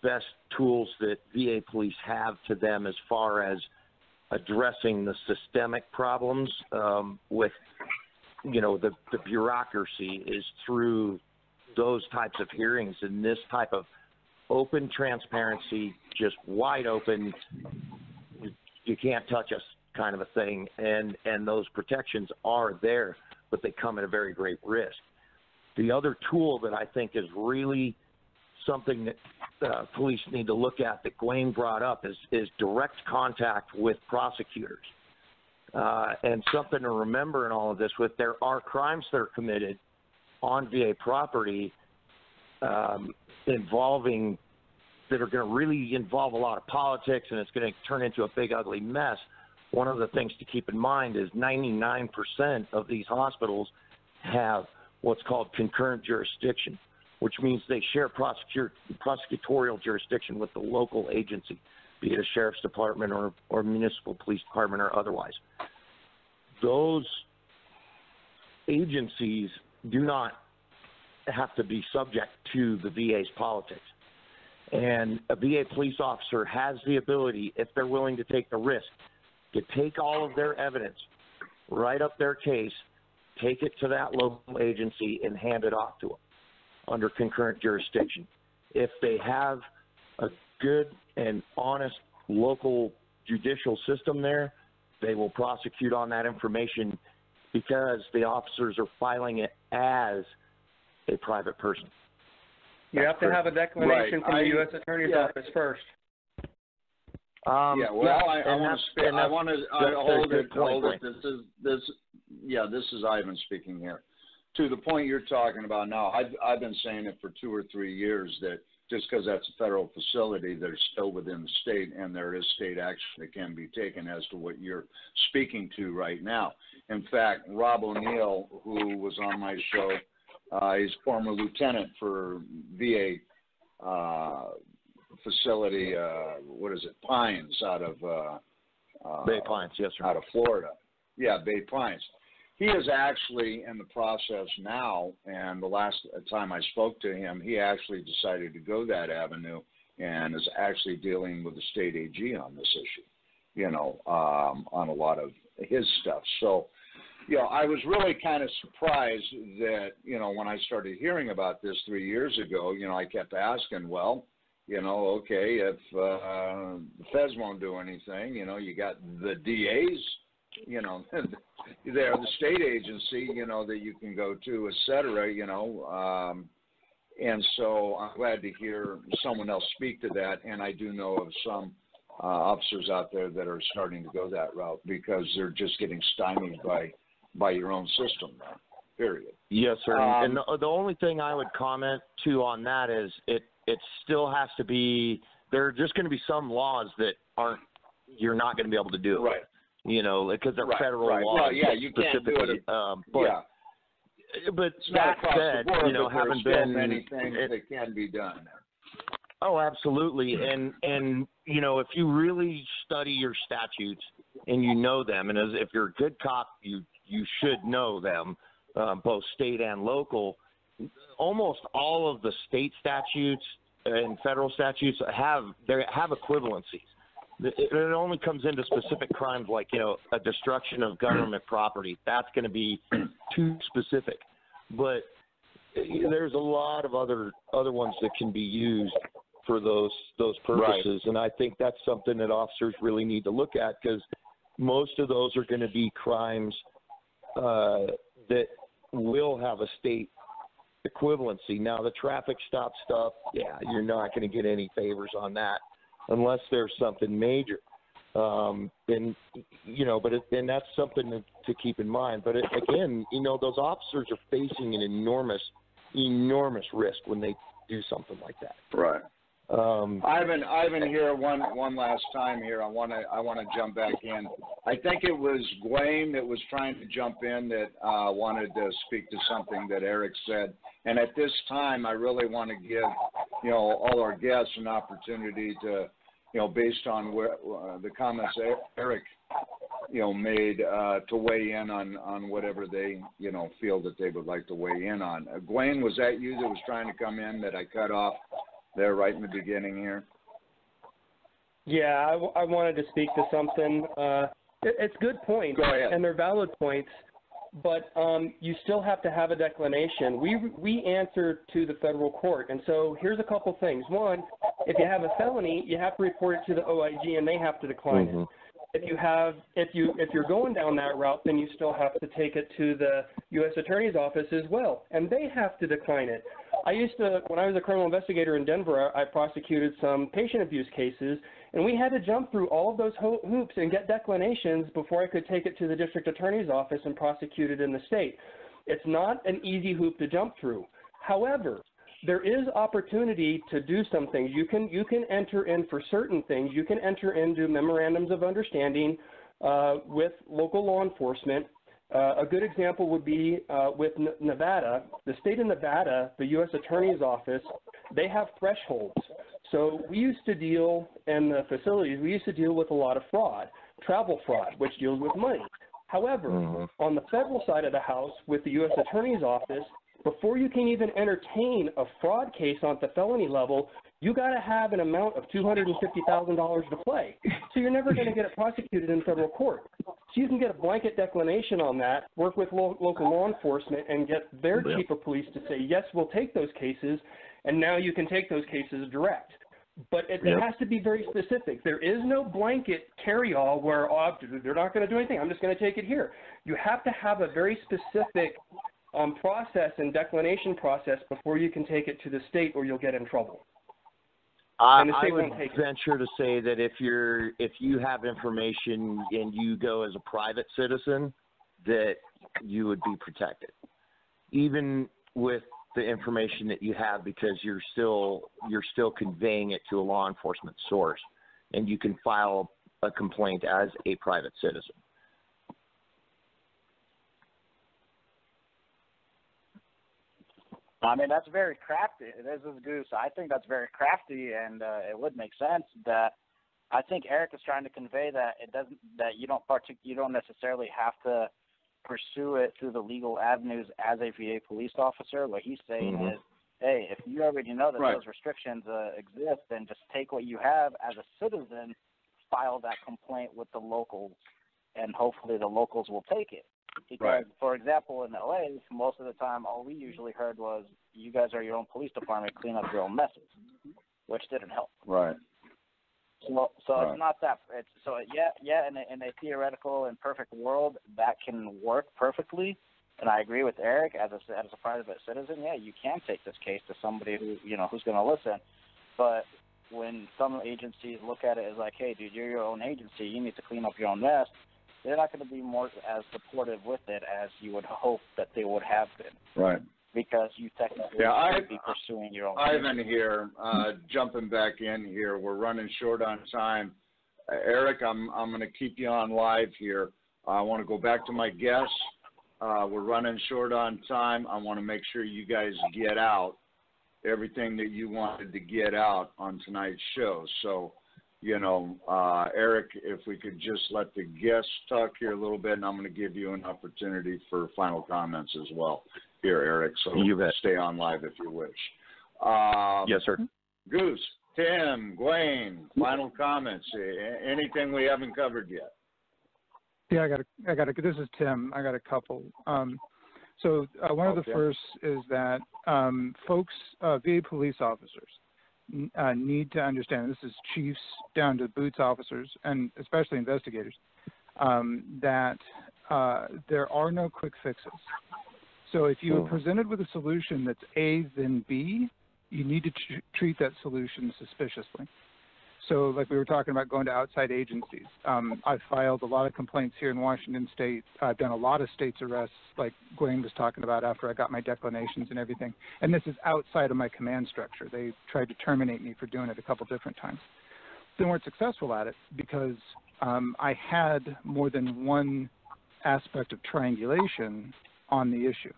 best tools that VA police have to them as far as addressing the systemic problems with, the bureaucracy is through those types of hearings and this type of open transparency, just wide open, you can't touch us kind of a thing. And those protections are there, but they come at a very great risk. The other tool that I think is really something that police need to look at that Gwain brought up is direct contact with prosecutors. And something to remember in all of this, there are crimes that are committed on VA property that are going to really involve a lot of politics, and it's going to turn into a big, ugly mess. One of the things to keep in mind is 99% of these hospitals have what's called concurrent jurisdiction, which means they share prosecutorial jurisdiction with the local agency, be it a sheriff's department or municipal police department or otherwise. Those agencies do not have to be subject to the VA's politics. And a VA police officer has the ability, if they're willing to take the risk, to take all of their evidence, write up their case, take it to that local agency, and hand it off to them under concurrent jurisdiction. If they have a good and honest local judicial system there, they will prosecute on that information because the officers are filing it as a private person. You have to have a declination from the U.S. Attorney's Office first. I want to hold it. This is Ivan speaking here. To the point you're talking about now, I've been saying it for 2 or 3 years that just because that's a federal facility, they're still within the state, and there is state action that can be taken as to what you're speaking to right now. In fact, Rob O'Neill, who was on my show, he's former lieutenant for VA facility, Pines out of Bay Pines, yes, sir. Out of Florida. Yeah, Bay Pines. He is actually in the process now, and the last time I spoke to him, he actually decided to go that avenue and is actually dealing with the state AG on this issue, on a lot of his stuff. So, I was really kind of surprised that, when I started hearing about this 3 years ago, I kept asking, well, okay, if the feds won't do anything, you got the DAs, they're the state agency, that you can go to, et cetera, and so I'm glad to hear someone else speak to that, and I do know of some officers out there that are starting to go that route because they're just getting stymied by your own system now, period. Yes, sir. And the only thing I would comment, too, on that is it still has to be – there are just going to be some laws that you're not going to be able to do. Right. Because they're federal laws. Well, yeah, you can't do it. But that said, having been many things that can be done there. Oh, absolutely. And if you really study your statutes and you know them, and if you're a good cop, you should know them, both state and local. almost all of the state statutes and federal statutes have equivalencies. It only comes into specific crimes like, a destruction of government property. That's going to be too specific. But there's a lot of other ones that can be used for those purposes. Right. And I think that's something that officers really need to look at, because most of those are going to be crimes that will have a state equivalency. Now, the traffic stop stuff, you're not going to get any favors on that unless there's something major. And that's something to keep in mind. But again, those officers are facing an enormous risk when they do something like that. Right. Ivan here one last time here. I want to jump back in. I think it was Gwain that was trying to jump in that wanted to speak to something that Eric said. And at this time, I really want to give all our guests an opportunity to, based on where the comments Eric made, to weigh in on whatever they feel that they would like to weigh in on. Gwain, was that you that was trying to come in that I cut off there right in the beginning here? Yeah, I wanted to speak to something. It's good points, and they're valid points, but you still have to have a declination. We answer to the federal court, and so here's a couple things. One, if you have a felony, you have to report it to the OIG, and they have to decline it. If you're going down that route, then you still have to take it to the U.S. Attorney's Office as well, and they have to decline it. When I was a criminal investigator in Denver, I prosecuted some patient abuse cases, and we had to jump through all of those hoops and get declinations before I could take it to the district attorney's office and prosecute it in the state. It's not an easy hoop to jump through. However, there is opportunity to do some things. You can enter in for certain things. You can enter into memorandums of understanding with local law enforcement. A good example would be with Nevada. The state of Nevada, the U.S. Attorney's Office, they have thresholds. So we used to deal in the facilities, we used to deal with a lot of fraud, travel fraud, which deals with money. However, on the federal side of the house with the U.S. Attorney's Office, before you can even entertain a fraud case on the felony level, you got to have an amount of $250,000 to play. So you're never going to get it prosecuted in federal court. So you can get a blanket declination on that, work with local law enforcement, and get their chief of police to say, yes, we'll take those cases, and now you can take those cases direct. But it has to be very specific. There is no blanket carry-all where, they're not going to do anything, I'm just going to take it here. You have to have a very specific process and declination process before you can take it to the state, or you'll get in trouble. I would venture to say that if you have information and you go as a private citizen, that you would be protected, even with the information that you have, because you're still conveying it to a law enforcement source, and you can file a complaint as a private citizen. I mean, that's very crafty. This is Goose. I think that's very crafty, and it would make sense. That I think Eric is trying to convey that you don't necessarily have to pursue it through the legal avenues as a VA police officer. What he's saying is, hey, if you already know that those restrictions exist, then just take what you have as a citizen, file that complaint with the locals, and hopefully the locals will take it. Because, for example, in LA, most of the time, all we usually heard was, you guys are your own police department, clean up your own messes, which didn't help. Right. So it's not that. In a theoretical and perfect world, that can work perfectly. And I agree with Eric, as a private citizen, you can take this case to somebody who's going to listen. But when some agencies look at it as like, hey, dude, you're your own agency, you need to clean up your own mess, they're not going to be more as supportive with it as you would hope that they would have been. Right. Because you technically should be pursuing your own. Ivan here, jumping back in here. We're running short on time. Eric, I'm going to keep you on live here. I want to go back to my guests. We're running short on time. I want to make sure you guys get out everything that you wanted to get out on tonight's show. So, Eric, if we could just let the guests talk here a little bit, and I'm going to give you an opportunity for final comments as well. here, Eric, so You bet. stay on live if you wish. Yes, sir. Goose, Tim, Gwain, final comments. Anything we haven't covered yet? Yeah, this is Tim. I got a couple. So one of the first is that folks, VA police officers, need to understand, this is chiefs down to boots officers, and especially investigators, that there are no quick fixes. So if you are presented with a solution that's A, then B, you need to treat that solution suspiciously. So like we were talking about going to outside agencies. I've filed a lot of complaints here in Washington State. I've done a lot of states arrests, like Gwain was talking about, after I got my declinations and everything. And this is outside of my command structure. They tried to terminate me for doing it a couple different times. They weren't successful at it because I had more than one aspect of triangulation on the issue.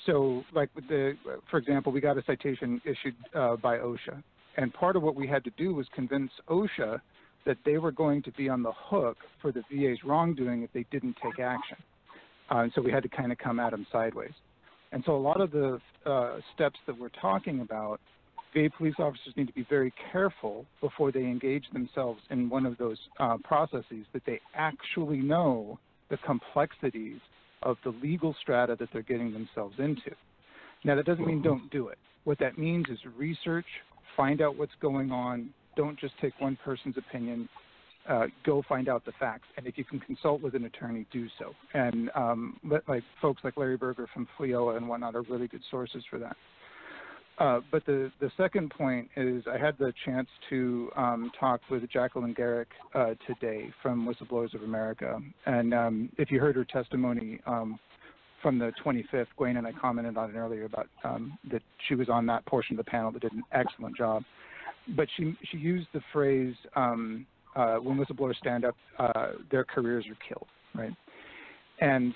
So like with for example, we got a citation issued by OSHA. And part of what we had to do was convince OSHA that they were going to be on the hook for the VA's wrongdoing if they didn't take action. And so we had to kind of come at them sideways. And so a lot of the steps that we're talking about, VA police officers need to be very careful before they engage themselves in one of those processes, that they actually know the complexities of the legal strata that they're getting themselves into. Now, that doesn't mean don't do it. What that means is research, find out what's going on. Don't just take one person's opinion. Go find out the facts. And if you can consult with an attorney, do so. And like folks like Larry Berger from FLIOA and whatnot are really good sources for that. But the second point is I had the chance to talk with Jacqueline Garrick today from Whistleblowers of America. And if you heard her testimony from the 25th, Gwain and I commented on it earlier about that she was on that portion of the panel that did an excellent job. But she used the phrase, when whistleblowers stand up, their careers are killed, right? And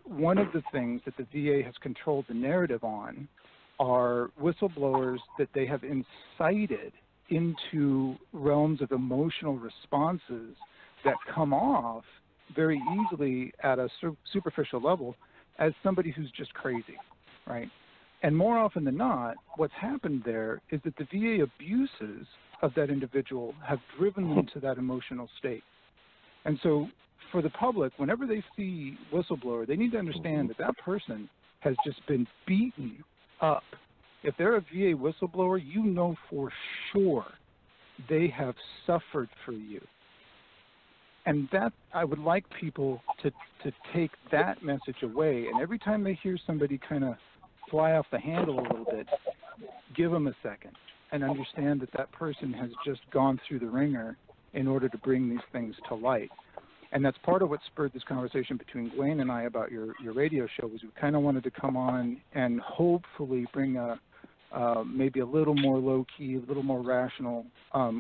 one of the things that the VA has controlled the narrative on are whistleblowers that they have incited into realms of emotional responses that come off very easily at a superficial level as somebody who's just crazy, right? And more often than not, what's happened there is that the VA abuses of that individual have driven them to that emotional state. And so for the public, whenever they see whistleblower, they need to understand that that person has just been beaten up. If they're a VA whistleblower, you know for sure they have suffered for you. And that, I would like people to take that message away. And every time they hear somebody kind of fly off the handle a little bit, give them a second and understand that that person has just gone through the ringer in order to bring these things to light. And that's part of what spurred this conversation between Gwain and I about your radio show, was we kind of wanted to come on and hopefully bring a maybe a little more low-key, a little more rational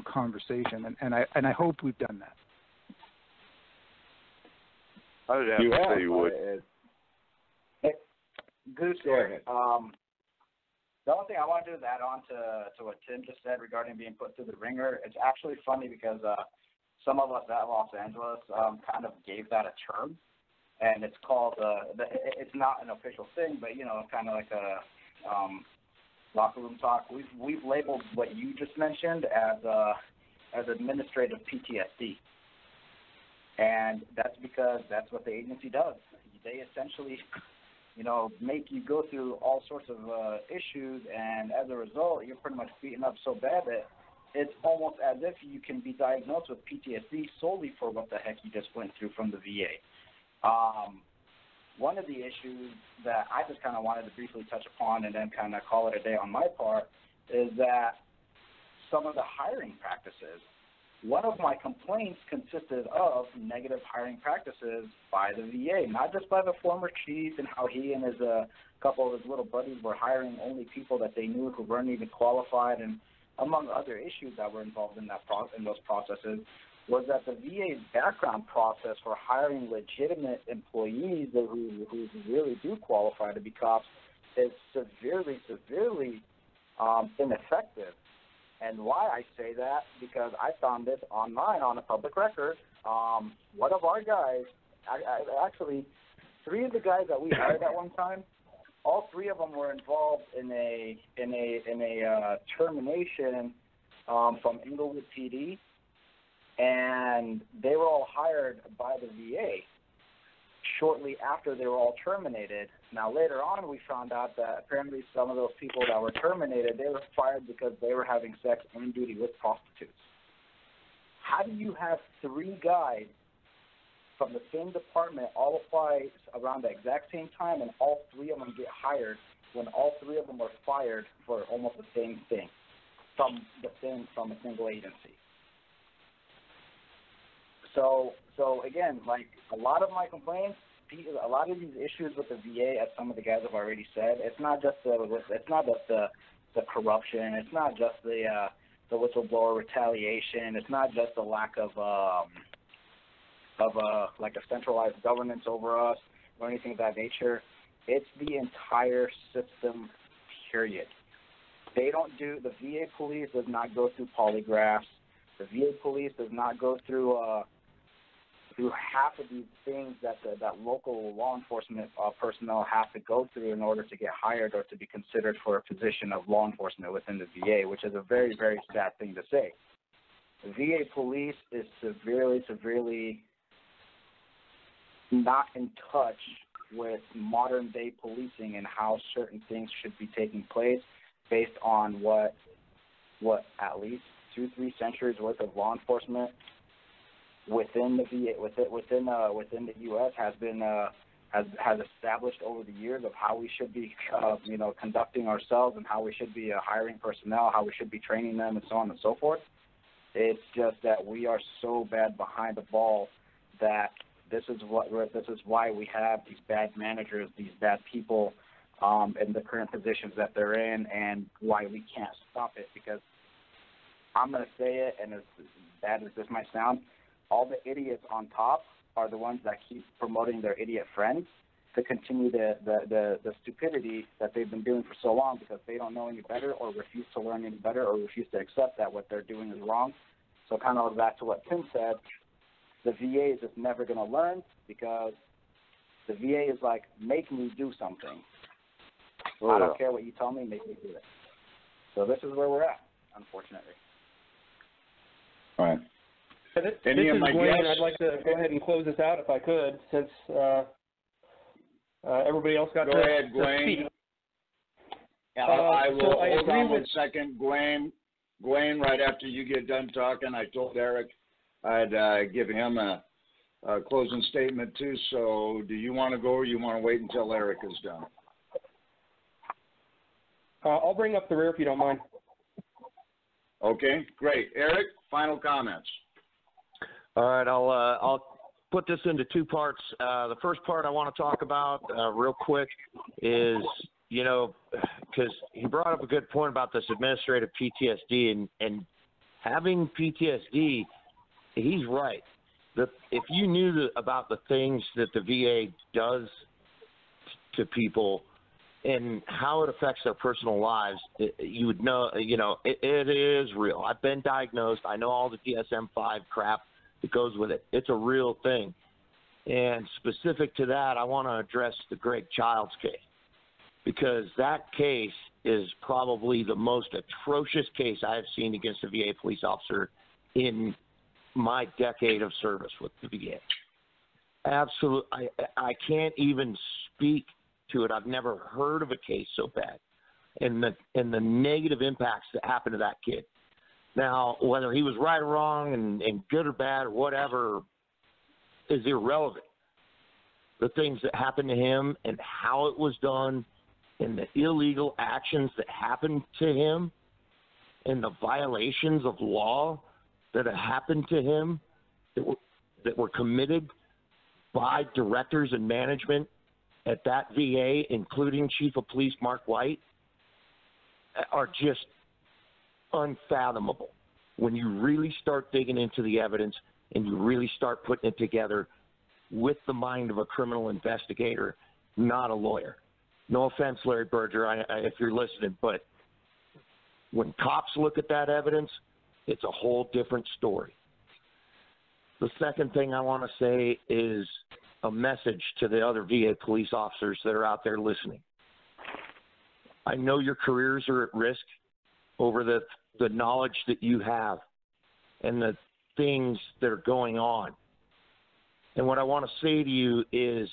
conversation. And I hope we've done that. I would have to say you would. Hey, Goose here. The only thing I want to do is add on to what Tim just said regarding being put through the ringer. It's actually funny because some of us at Los Angeles kind of gave that a term, and it's called, it's not an official thing, but, you know, kind of like a locker room talk. We've labeled what you just mentioned as administrative PTSD. And that's because that's what the agency does. They essentially, you know, make you go through all sorts of issues, and as a result, you're pretty much beaten up so bad that it's almost as if you can be diagnosed with PTSD solely for what the heck you just went through from the VA. One of the issues that I just kind of wanted to briefly touch upon and then kind of call it a day on my part is that some of the hiring practices. One of my complaints consisted of negative hiring practices by the VA, not just by the former chief and how he and his couple of his little buddies were hiring only people that they knew who weren't even qualified, and among other issues that were involved in those processes, was that the VA's background process for hiring legitimate employees who really do qualify to be cops is severely ineffective. And why I say that, because I found this online on a public record. One of our guys, actually, 3 of the guys that we hired at one time all three of them were involved in a termination from Inglewood PD, and they were all hired by the VA shortly after they were all terminated. Now, later on, we found out that apparently some of those people that were terminated, they were fired because they were having sex on duty with prostitutes. How do you have three guys from the same department all apply around the exact same time, and all three of them get hired when all three of them were fired for almost the same thing from a single agency? So again, like a lot of my complaints, a lot of these issues with the VA, as some of the guys have already said, it's not just the corruption, it's not just the whistleblower retaliation, it's not just the lack of like a centralized governance over us or anything of that nature. It's the entire system, period. The VA police does not go through polygraphs. The VA police does not go through half of these things that local law enforcement personnel have to go through in order to get hired or to be considered for a position of law enforcement within the VA, which is a very, very sad thing to say. The VA police is severely not in touch with modern day policing and how certain things should be taking place based on what at least 2-3 centuries worth of law enforcement within the VA, within the U.S. has established over the years of how we should be conducting ourselves and how we should be hiring personnel, how we should be training them, and so on and so forth. It's just that we are so bad behind the ball that this is why we have these bad managers, these bad people in the current positions that they're in, and why we can't stop it. Because I'm going to say it, and as bad as this might sound, all the idiots on top are the ones that keep promoting their idiot friends to continue the stupidity that they've been doing for so long, because they don't know any better or refuse to learn any better or refuse to accept that what they're doing is wrong. So kind of back to what Tim said, the VA is just never going to learn, because the VA is like, make me do something. I don't care what you tell me, make me do it. So this is where we're at, unfortunately. All right. This is Gwain. I'd like to go ahead and close this out if I could, since everybody else got to ahead, Gwain. speak. I will hold on with 1 second, Gwain. Gwain, right after you get done talking, I told Eric I'd give him a closing statement too. So do you want to go, or you want to wait until Eric is done? I'll bring up the rear if you don't mind. Okay, great. Eric, final comments. All right, I'll put this into two parts. The first part I want to talk about real quick is, because he brought up a good point about this administrative PTSD, and having PTSD, he's right. If you knew about the things that the VA does to people and how it affects their personal lives, you would know, it is real. I've been diagnosed. I know all the DSM-5 crap that goes with it. It's a real thing. And specific to that, I want to address the Greg Childs case, because that case is probably the most atrocious case I have seen against a VA police officer in my decade of service with the VA. Absolutely. I can't even speak to it. I've never heard of a case so bad, and the negative impacts that happened to that kid. Now, whether he was right or wrong and good or bad or whatever is irrelevant. The things that happened to him and how it was done and the illegal actions that happened to him and the violations of law that have happened to him that were committed by directors and management at that VA, including Chief of Police Mark White, are just unfathomable when you really start digging into the evidence and you really start putting it together with the mind of a criminal investigator, not a lawyer. No offense, Larry Berger, if you're listening, but when cops look at that evidence, it's a whole different story. The second thing I want to say is a message to the other VA police officers that are out there listening. I know your careers are at risk over the knowledge that you have and the things that are going on. And what I want to say to you is,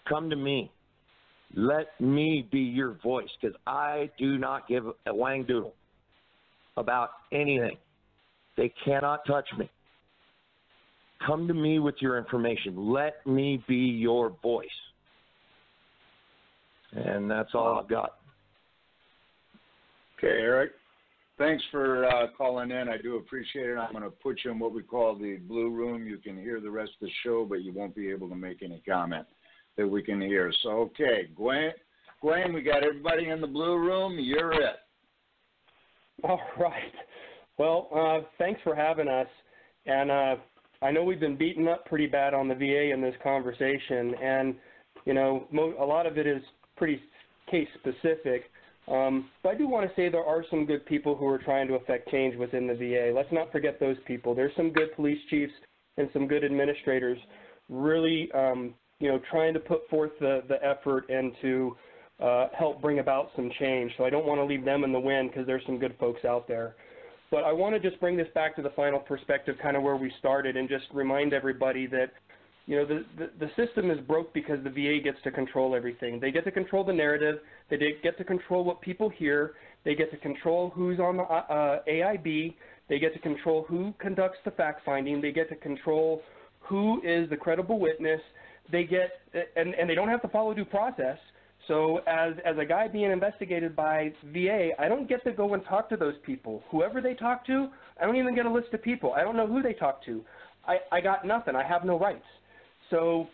come to me. Let me be your voice, because I do not give a wang doodle about anything. They cannot touch me. Come to me with your information. Let me be your voice. And that's all I've got. Okay, Eric. Thanks for calling in. I do appreciate it. I'm going to put you in what we call the blue room. You can hear the rest of the show, but you won't be able to make any comment that we can hear. So, okay, Gwain, we got everybody in the blue room. You're it. All right. Well, thanks for having us. And I know we've been beaten up pretty bad on the VA in this conversation, and, you know, a lot of it is pretty case specific. But I do want to say there are some good people who are trying to affect change within the VA. Let's not forget those people. There's some good police chiefs and some good administrators really, you know, trying to put forth the effort and to help bring about some change. So I don't want to leave them in the wind, because there's some good folks out there. But I want to just bring this back to the final perspective, kind of where we started, and just remind everybody that, you know, the system is broke because the VA gets to control everything. They get to control the narrative. They get to control what people hear. They get to control who's on the AIB. They get to control who conducts the fact-finding. They get to control who is the credible witness. They get, and they don't have to follow due process. So as a guy being investigated by VA, I don't get to go and talk to those people. Whoever they talk to, I don't even get a list of people. I don't know who they talk to. I got nothing. I have no rights. So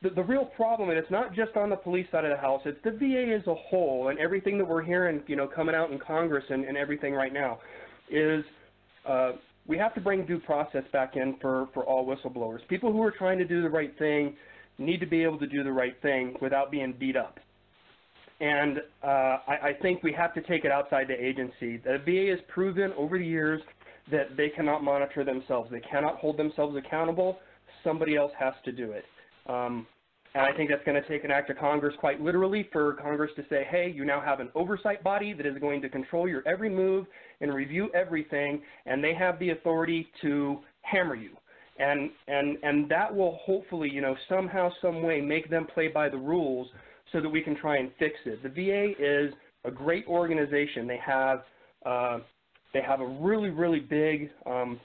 the real problem, and it's not just on the police side of the house, it's the VA as a whole, and everything that we're hearing, you know, coming out in Congress and everything right now, is we have to bring due process back in for all whistleblowers. People who are trying to do the right thing need to be able to do the right thing without being beat up. And I think we have to take it outside the agency. The VA has proven over the years that they cannot monitor themselves. They cannot hold themselves accountable. Somebody else has to do it. And I think that's going to take an act of Congress quite literally for Congress to say, hey, you now have an oversight body that is going to control your every move and review everything, and they have the authority to hammer you. And that will hopefully, you know, somehow, some way make them play by the rules so that we can try and fix it. The VA is a great organization. They have a really, really big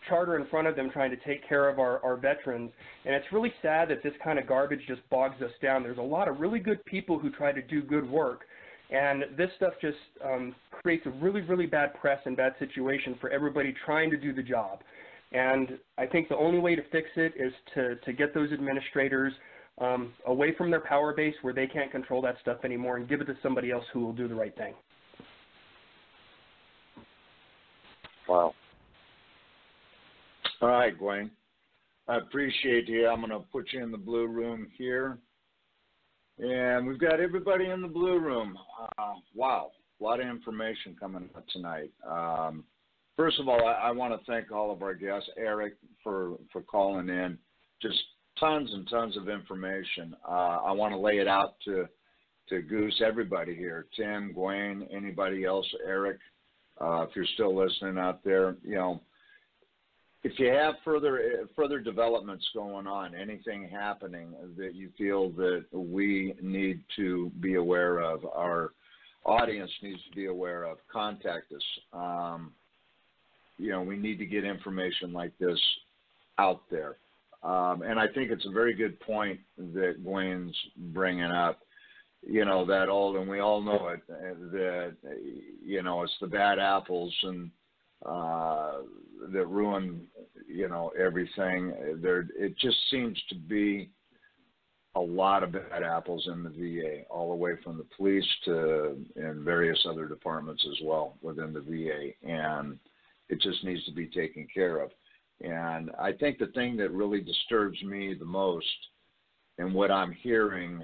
charter in front of them trying to take care of our veterans. And it's really sad that this kind of garbage just bogs us down. There's a lot of really good people who try to do good work. And this stuff just creates a really, really bad press and bad situation for everybody trying to do the job. And I think the only way to fix it is to get those administrators away from their power base where they can't control that stuff anymore and give it to somebody else who will do the right thing. Wow. All right, Gwain. I appreciate you. I'm going to put you in the blue room here. And we've got everybody in the blue room. Wow, a lot of information coming up tonight. First of all, I want to thank all of our guests, Eric, for calling in. Just tons and tons of information. I want to lay it out to Goose, everybody here, Tim, Gwain, anybody else, Eric, if you're still listening out there. You know, if you have further developments going on, anything happening that you feel that we need to be aware of, our audience needs to be aware of, contact us. You know, we need to get information like this out there. And I think it's a very good point that Gwain's bringing up, you know, that old, and we all know it, that, you know, it's the bad apples and that ruin, you know, everything. It just seems to be a lot of bad apples in the VA, all the way from the police to and various other departments as well within the VA. And it just needs to be taken care of. And I think the thing that really disturbs me the most, and what I'm hearing,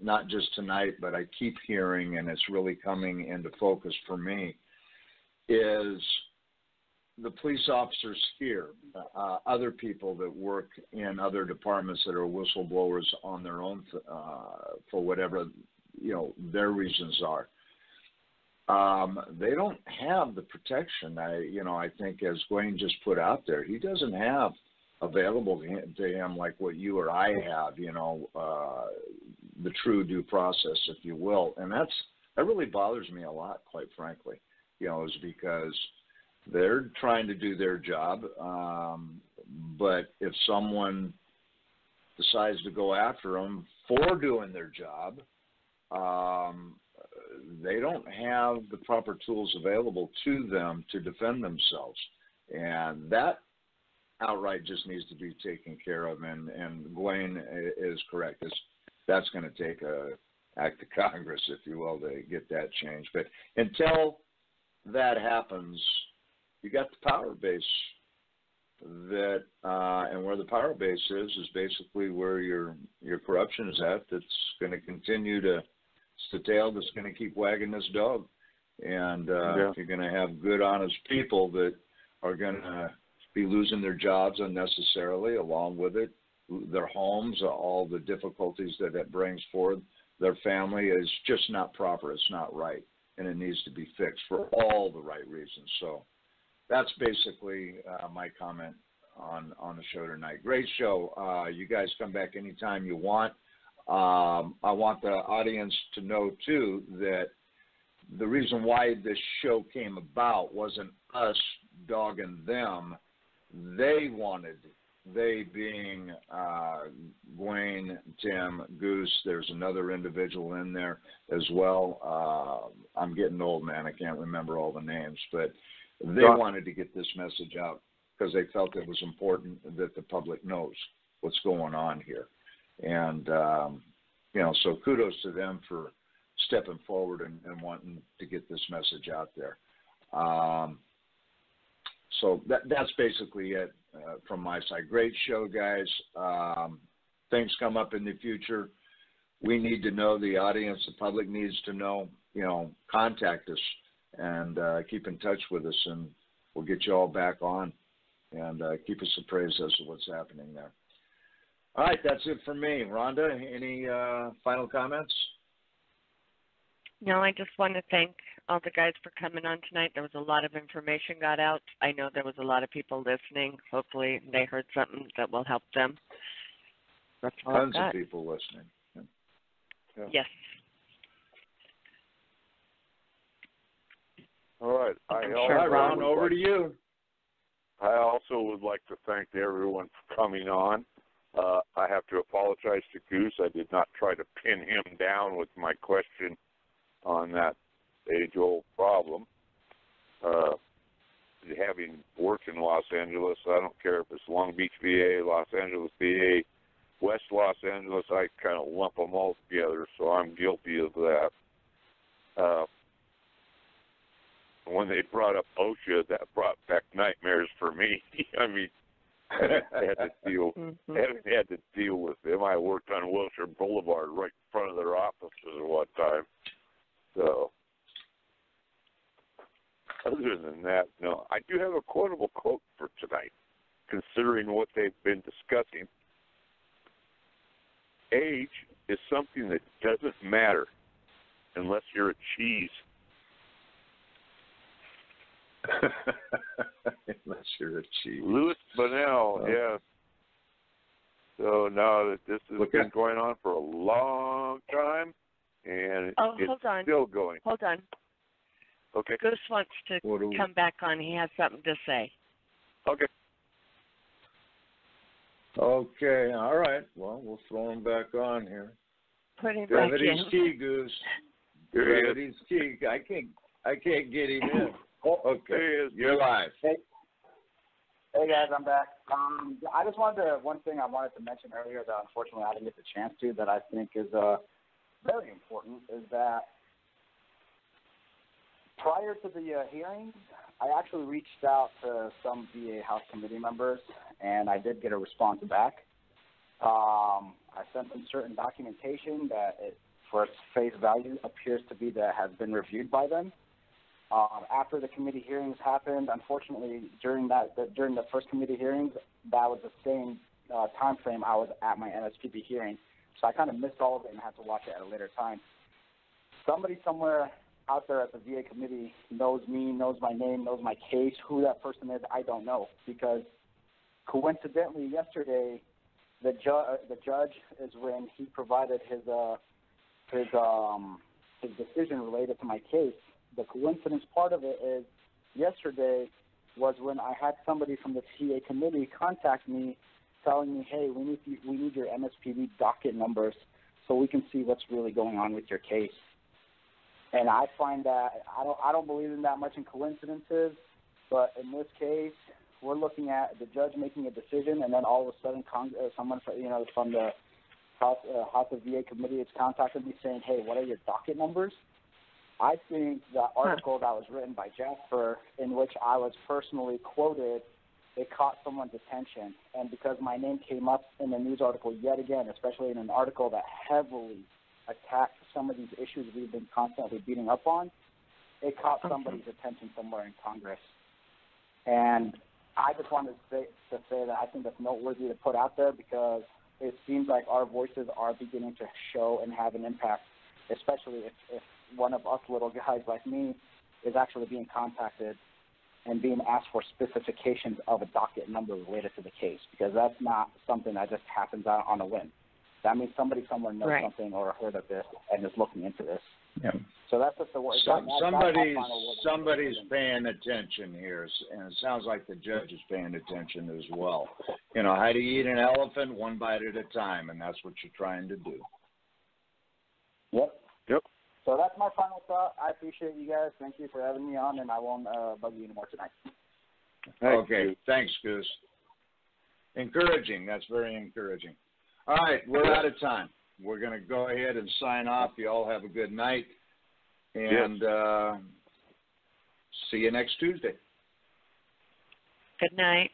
not just tonight, but I keep hearing, and it's really coming into focus for me, is the police officers here, other people that work in other departments that are whistleblowers on their own for whatever their reasons are. They don't have the protection. I think as Gwain just put out there, he doesn't have available to him like what you or I have, the true due process, if you will. And that really bothers me a lot, quite frankly, is because they're trying to do their job. But if someone decides to go after them for doing their job, they don't have the proper tools available to them to defend themselves. And that outright just needs to be taken care of. And Gwain is correct. That's going to take an act of Congress, if you will, to get that changed. But until that happens, you got the power base that, and where the power base is basically where your corruption is at. That's going to continue to, it's the tail that's going to keep wagging this dog. And you're going to have good, honest people that are going to be losing their jobs unnecessarily, along with it, their homes, all the difficulties that it brings forth. Their family is just not proper. It's not right, and it needs to be fixed for all the right reasons. So that's basically my comment on the show tonight. Great show. You guys come back anytime you want. I want the audience to know, too, that the reason why this show came about wasn't us dogging them. They being Gwain, Tim, Goose, there's another individual in there as well. I'm getting old, man. I can't remember all the names, but they wanted to get this message out because they felt it was important that the public knows what's going on here. And, so kudos to them for stepping forward and wanting to get this message out there. So that's basically it from my side. Great show, guys. Things come up in the future. We need to know, the audience, the public needs to know, contact us and keep in touch with us, and we'll get you all back on and keep us appraised as to what's happening there. All right, that's it for me. Rhonda, any final comments? No, I just want to thank all the guys for coming on tonight. There was a lot of information got out. I know there was a lot of people listening. Hopefully they heard something that will help them. That's all Tons of people listening. Yeah. Yes. All right. All right, Ron, over to you. I also would like to thank everyone for coming on. I have to apologize to Goose. I did not try to pin him down with my question on that age-old problem. Having worked in Los Angeles, I don't care if it's Long Beach, VA, Los Angeles, VA, West Los Angeles, I kind of lump them all together, so I'm guilty of that. When they brought up OSHA, that brought back nightmares for me. I mean, I had to deal with them. I worked on Wilshire Boulevard right in front of their offices at one time. So, other than that, no. I do have a quotable quote for tonight, considering what they've been discussing. Age is something that doesn't matter unless you're a cheese. Unless you're a cheese. Louis Bunnell, yeah. So now that this has been going on for a long time, and it's still going. Hold on. Okay. Goose wants to come back on. He has something to say. Okay. Okay, all right. Well, we'll throw him back on here. Put him Gravity's back in. key, Goose. Gravity's key. I can't get him in. Okay, you're live. Hey guys, I'm back. I just one thing I wanted to mention earlier that unfortunately I didn't get the chance to, that I think is very important, is that prior to the hearings, I actually reached out to some VA House Committee members, and I did get a response back. I sent them certain documentation that, for its face value, appears to be that has been reviewed by them. After the committee hearings happened, unfortunately, during the first committee hearings, that was the same time frame I was at my NSPB hearing. So I kind of missed all of it and had to watch it at a later time. somebody somewhere out there at the VA committee knows me, knows my name, knows my case. Who that person is, I don't know, because coincidentally yesterday, the judge is when he provided his decision related to my case. The coincidence part of it is yesterday was when I had somebody from the VA committee contact me, telling me, "Hey, we need your MSPB docket numbers so we can see what's really going on with your case." And I find that I don't believe in that much in coincidences, but in this case, we're looking at the judge making a decision, and then all of a sudden, someone from the House of VA committee has contacted me saying, "Hey, what are your docket numbers?" I think the article that was written by Jasper, in which I was personally quoted, it caught someone's attention, and because my name came up in the news article yet again, especially in an article that heavily attacked some of these issues we've been constantly beating up on, it caught somebody's attention somewhere in Congress. And I just wanted to say that I think that's noteworthy to put out there, because it seems like our voices are beginning to show and have an impact, especially if one of us little guys like me is actually being contacted and being asked for specifications of a docket number related to the case, because that's not something that just happens out on a whim. That means somebody somewhere knows something or heard of this and is looking into this. Yeah. So that's just the word. Somebody's paying attention here, and it sounds like the judge is paying attention as well. You know, how do you eat an elephant? One bite at a time, and that's what you're trying to do. Yep. So that's my final thought. I appreciate you guys. Thank you for having me on, and I won't bug you anymore tonight. Okay. Thanks, Goose. Encouraging. That's very encouraging. All right, we're out of time. We're going to go ahead and sign off. You all have a good night, and see you next Tuesday. Good night.